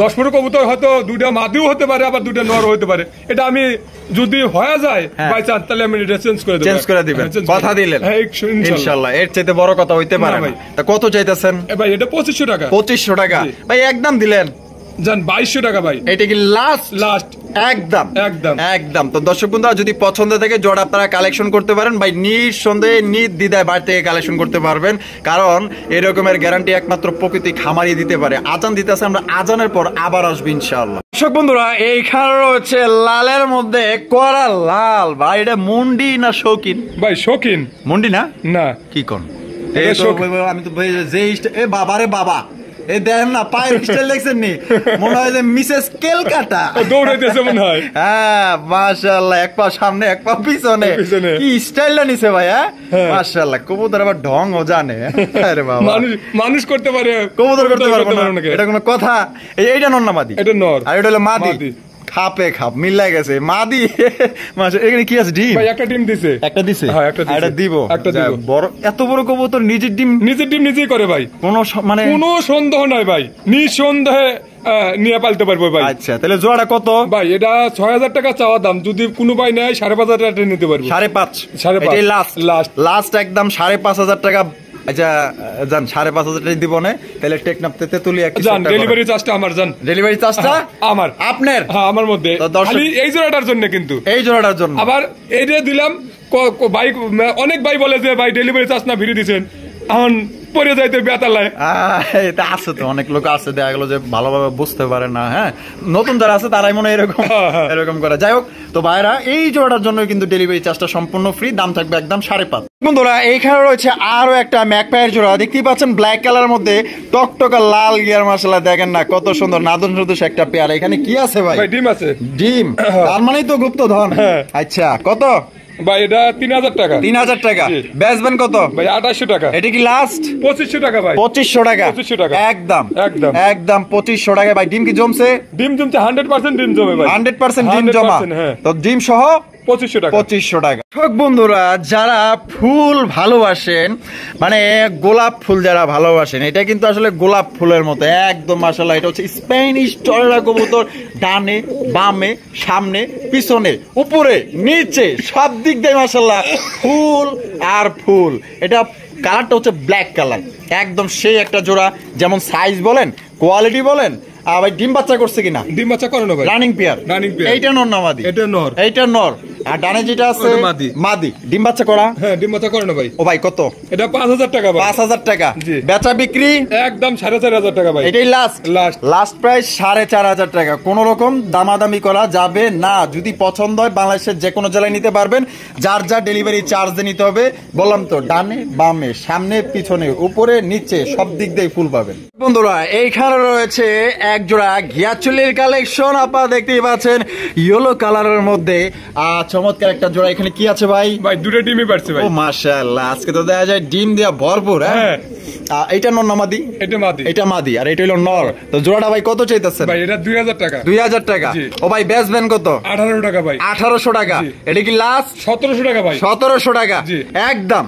10 পরের কবুতর হয়তো 2টা মাদিও হতে পারে, আবার 2টা নর হতে পারে। এটা আমি যদি হয়ে যায় বাই চান্স, তাহলে আমি এটা চেঞ্জ করে দেব। চেঞ্জ করে দিবেন? কথা দিলেন? হ্যাঁ ইনশাআল্লাহ। এর চাইতে বড় কথা হইতে পারে না। তা কত চাইতেছেন? ভাই এটা 2500 টাকা। 2500 টাকা? ভাই একদম দিলেন জান 2200 টাকা ভাই। এটা কি লাস্ট? একদম একদম একদম। তো দর্শক বন্ধুরা যদি পছন্দ থেকে জোড়া আপনারা কালেকশন করতে পারেন, ভাই নিঃসন্দেহে নির্দ্বিধায় বাড়ি থেকে কালেকশন করতে পারবেন, কারণ এরকমের গ্যারান্টি একমাত্র প্রকৃতি খামারি দিতে পারে। আজান দিতেছে, আমরা আজানের পর আবার আসবো ইনশাআল্লাহ। দর্শক বন্ধুরা এইখানে রয়েছে লালের মধ্যে করা লাল, ভাই এটা মুন্ডি না শৌখিন? ভাই শৌখিন। মুন্ডি না? না কি কোন? আমি তো যে বাবারে বাবা, এই দেখেন না পায়ের স্টাইল দেখছেন নি, মনে হয় যে মিসেস কেলকাটা দৌড়াইতেছে মনে হয়। হ্যাঁ মাশাআল্লাহ, এক পা সামনে এক পা পিছনে, কি স্টাইলটা নিছে ভাই। হ্যাঁ মাশাআল্লাহ, কবুতর আবার ঢংও জানে। আরে বাবা, মানুষ করতে পারে, কবুতর করতে পারবো না, এটা কোনো কথা? এইটা নর না মাদি? এটা নর। আর এটা হলো মাদি। খাপে খাপ মিলাই গেছে মাদি। এখানে কি আছে? ডিম? ভাই একটা ডিম দিছে। একটা দিছে? হ্যাঁ একটা দিছে। এটা দিব? একটা দিব। বড়, এত বড় কবুতর নিজের ডিম নিজেই করে ভাই, কোনো মানে কোনো সন্দেহ নাই ভাই, নিঃসন্দেহে নিয়ে পালতে পারবো ভাই। আচ্ছা তাহলে জোড়াটা কত? ভাই এটা 6000 টাকা চাওয়া দাম, যদি কোনো ভাই নেয় 5500 টাকা নিতে পারবো। 5.5? এটাই লাস্ট একদম 5500 টাকা। আচ্ছা জান 5500 টাকা দিব না, তাহলে টেকনাফতে তেতুলিয়া কি জান ডেলিভারি চার্জটা আমার, জান ডেলিভারি চার্জটা আমার, আপনার? হ্যাঁ আমার মধ্যে, খালি এই জোড়াটার জন্য, কিন্তু এই জোড়াটার জন্য। আবার এইটা দিলাম, ভাই অনেক ভাই বলে যে ভাই ডেলিভারি চার্জ না ফ্রি দিবেন, এখন পরে যাইতে বেতালায়। এটা আছে তো, অনেক লোক আছে দেখা গেল যে ভালোভাবে বুঝতে পারে না। হ্যাঁ নতুন যারা আছে তারাই মনে এরকম করে। যাই হোক, তো ভাইরা এই জোড়াটার জন্য কিন্তু ডেলিভারি চার্জটা সম্পূর্ণ ফ্রি, দাম থাকবে একদম 5.5। বন্ধুরা এইখানে রয়েছে আরো একটা ম্যাকপায়ের জোড়া, দেখতেই পাচ্ছেন ব্ল্যাক কালার মধ্যে টকটকা লাল গিয়ার মাশাআল্লাহ, দেখেন না কত সুন্দর নাদন সদৃশ একটা পেয়ার। এখানে কি আছে ভাই? ডিম আছে। ডিম? তার মানেই তো গুপ্তধন। আচ্ছা কত ভাই? এটা 3000 টাকা। 3000 টাকা? বেচবেন কত ভাই? 2800 টাকা। এটা কি লাস্ট? 2500 টাকা ভাই। 2500 টাকা? 2500 টাকা একদম একদম একদম 2500 টাকা। ভাই ডিম কি জমছে? ডিম জমছে, 100% ডিম জমে ভাই। 100% ডিম জমা? তো ডিম সহ 2500 টাকা। 2500 টাকা। সব বন্ধুরা যারা ফুল ভালোবাসেন, মানে গোলাপ ফুল যারা ভালোবাসেন, এটা কিন্তু আসলে গোলাপ ফুলের মতো একদম মাশাআল্লাহ। এটা হচ্ছে স্প্যানিশ টরেরা কবুতর, ডানে বামে সামনে পিছনে উপরে নিচে সব দিক দিয়ে মাশাআল্লাহ ফুল আর ফুল। এটা কালারটা হচ্ছে ব্ল্যাক কালার, একদম সেই একটা জোড়া, যেমন সাইজ বলেন কোয়ালিটি বলেন। ভাই ডিম বাচ্চা করছে কিনা? ডিম বাচ্চা করে না ভাই, রানিং পেয়ার। এইটা নর না মাদি? এটা নর। এইটা নর। আর ডানে যেটা আছে মাদি। ডিম বাচ্চা করা? হ্যাঁ ডিম বাচ্চা করে না ভাই। ও ভাই কত? এটা 5000 টাকা ভাই। 5000 টাকা? বেচা বিক্রি একদম 4500 টাকা ভাই। এটাই লাস্ট প্রাইস 4500 টাকা। কোন রকম দামাদামি করা যাবে না। যদি পছন্দ হয় বাংলাদেশের যে কোনো জেলায় নিতে পারবেন, যার যা ডেলিভারি চার্জ দিয়ে নিতে হবে। বললাম তো ডানে বামে সামনে পিছনে উপরে নিচে সব দিক দিয়ে ফুল পাবেন। বন্ধুরা এইখানে রয়েছে এক জোড়া ঘিয়াচুলির কালেকশন, আপনারা দেখতেই পাচ্ছেন ইয়েলো কালারের মধ্যে চমৎকার একটা জোড়া। এখানে কি আছে ভাই? ভাই দুটো ডিমই পারছে ভাই। ও মাশাআল্লাহ, আজকে তো দেখা যায় ডিম দিয়া ভরপুর। হ্যাঁ এইটা নর না মাদি? এটা মাদি। এটা মাদি আর এটা হলো নর। তো জোড়াটা ভাই কত চাইতেছেন? ভাই এটা 2000 টাকা। 2000 টাকা? ও ভাই বেচবেন কত? 1800 টাকা ভাই। 1800 টাকা? এটা কি লাস্ট? 1700 টাকা ভাই। 1700 টাকা? একদম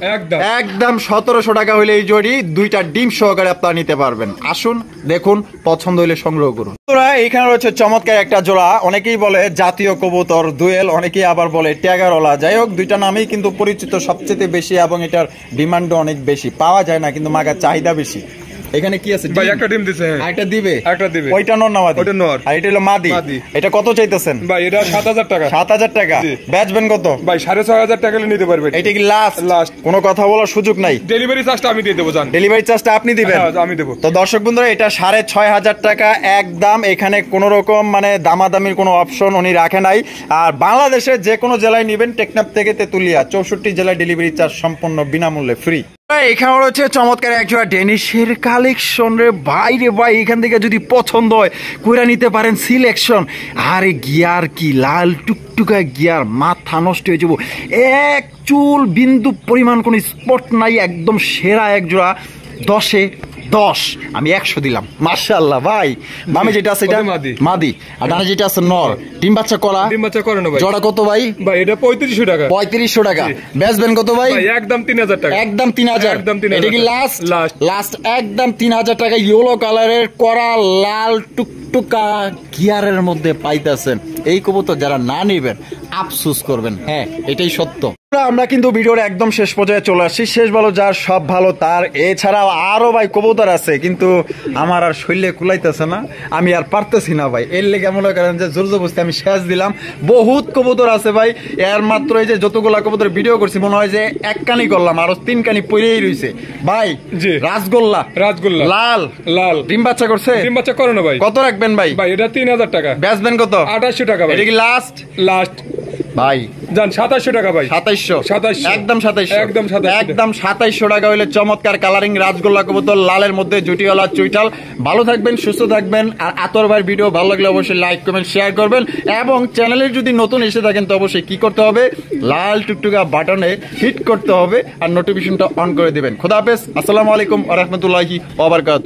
একদম 1700 টাকা হইলে এই জোড়ি দুইটা ডিম সহকারে আপনারা নিতে পারবেন। আসুন দেখুন, পছন্দ হইলে সংগ্রহ করুন। এখানে রয়েছে চমৎকার একটা জোড়া, অনেকেই বলে জাতীয় কবুতর দোয়েল, অনেকেই আবার বলে ট্যাগারওয়ালা। যাই হোক, দুইটা নামেই কিন্তু পরিচিত সবচেয়ে বেশি, এবং এটার ডিমান্ডও অনেক বেশি। পাওয়া যায় না কিন্তু মাগার চাহিদা বেশি। এখানে কি আছে ভাই একটা ডিম দিছে একটা দিবে ওইটা নর না মাদি ওইটা নর আর এটা হলো মাদি এটা কত চাইতেছেন ভাই এটা 7000 টাকা 7000 টাকা বেচবেন কত ভাই 6500 টাকা নিতে পারবেন এটা কি লাস্ট কোনো কথা বলার সুযোগ নাই ডেলিভারি চার্জটা আমি দিয়ে দেব জান ডেলিভারি চার্জটা আপনি দিবেন আমি দেব তো দর্শক বন্ধুরা এটা 6500 টাকা একদম এখানে কোনো রকম মানে দামাদামির কোনো অপশন উনি রাখে নাই আর বাংলাদেশের যে কোনো জেলায় নেবেন টেকনাফ থেকে তেতুলিয়া 64 জেলায় ডেলিভারি চার্জ সম্পূর্ণ বিনামূল্যে ফ্রি এখানে রয়েছে চমৎকার একজোড়া ডেনিশের কালেকশন রে ভাই এখান থেকে যদি পছন্দ হয় কইরা নিতে পারেন সিলেকশন আরে গিয়ার কি লাল টুকটুকা গিয়ার মাথা নষ্ট হয়ে যাবো এক চুল বিন্দু পরিমাণ কোনো স্পট নাই একদম সেরা একজোড়া 10-এ 10 আমি 100 দিলাম মাশাআল্লাহ ভাই বামে যেটা আছে এটা মাদি আর ডানে যেটা আছে নর ডিম বাচ্চা করে না ভাই জোড়া কত ভাই এটা 3500 টাকা 3500 টাকা বেচবেন কত ভাই একদম 3000 টাকা একদম 3000 এটা কি লাস্ট একদম 3000 টাকা ইয়েলো কালারের করা লাল টুকটুকা গিয়ারের মধ্যে পাইতাছেন এই কবুতর যারা না নেবেন আফসোস করবেন হ্যাঁ এটাই সত্য আমরা কিন্তু ভিডিওর একদম শেষ পর্যায়ে চলে আসছি শেষ ভালো যার সব ভালো তার এছাড়াও আরো ভাই কবুতর আছে কিন্তু আমার আর শরীরে কুলাইতেছে না আমি আর পারতেছি না ভাই এর লেগে মনে করেন যে জোর জবরদস্তি আমি শেষ দিলাম বহুত কবুতর আছে ভাই এর মাত্র এই যে যতগুলা কবুতর ভিডিও করছি মনে হয় যে এক কানি করলাম আরো 3 কানি পড়েই রইছে ভাই রাজগোল্লা লাল ডিম বাচ্চা করছে ডিম বাচ্চা করে না ভাই কত রাখবেন ভাই এটা 3000 টাকা বেচবেন কত 2800 টাকা ভাই এটা কি লাস্ট ভাই জান 2700 টাকা ভাই 2700 একদম 2700 টাকা হইলে চমৎকার কালারিং রাজগোল্লা কবুতর লালের মধ্যে জুটিওয়ালা চুইটাল ভালো থাকবেন সুস্থ থাকবেন আর আতর ভাইয়ের ভিডিও ভালো লাগলে অবশ্যই লাইক কমেন্ট শেয়ার করবেন এবং চ্যানেলে যদি নতুন এসে থাকেন তো অবশ্যই কি করতে হবে লাল টুকটুকা বাটনে হিট করতে হবে আর নোটিফিকেশনটা অন করে দিবেন খোদা হাফেজ আসসালামু আলাইকুম ওয়া রাহমাতুল্লাহি ওয়া বারাকাতুহু।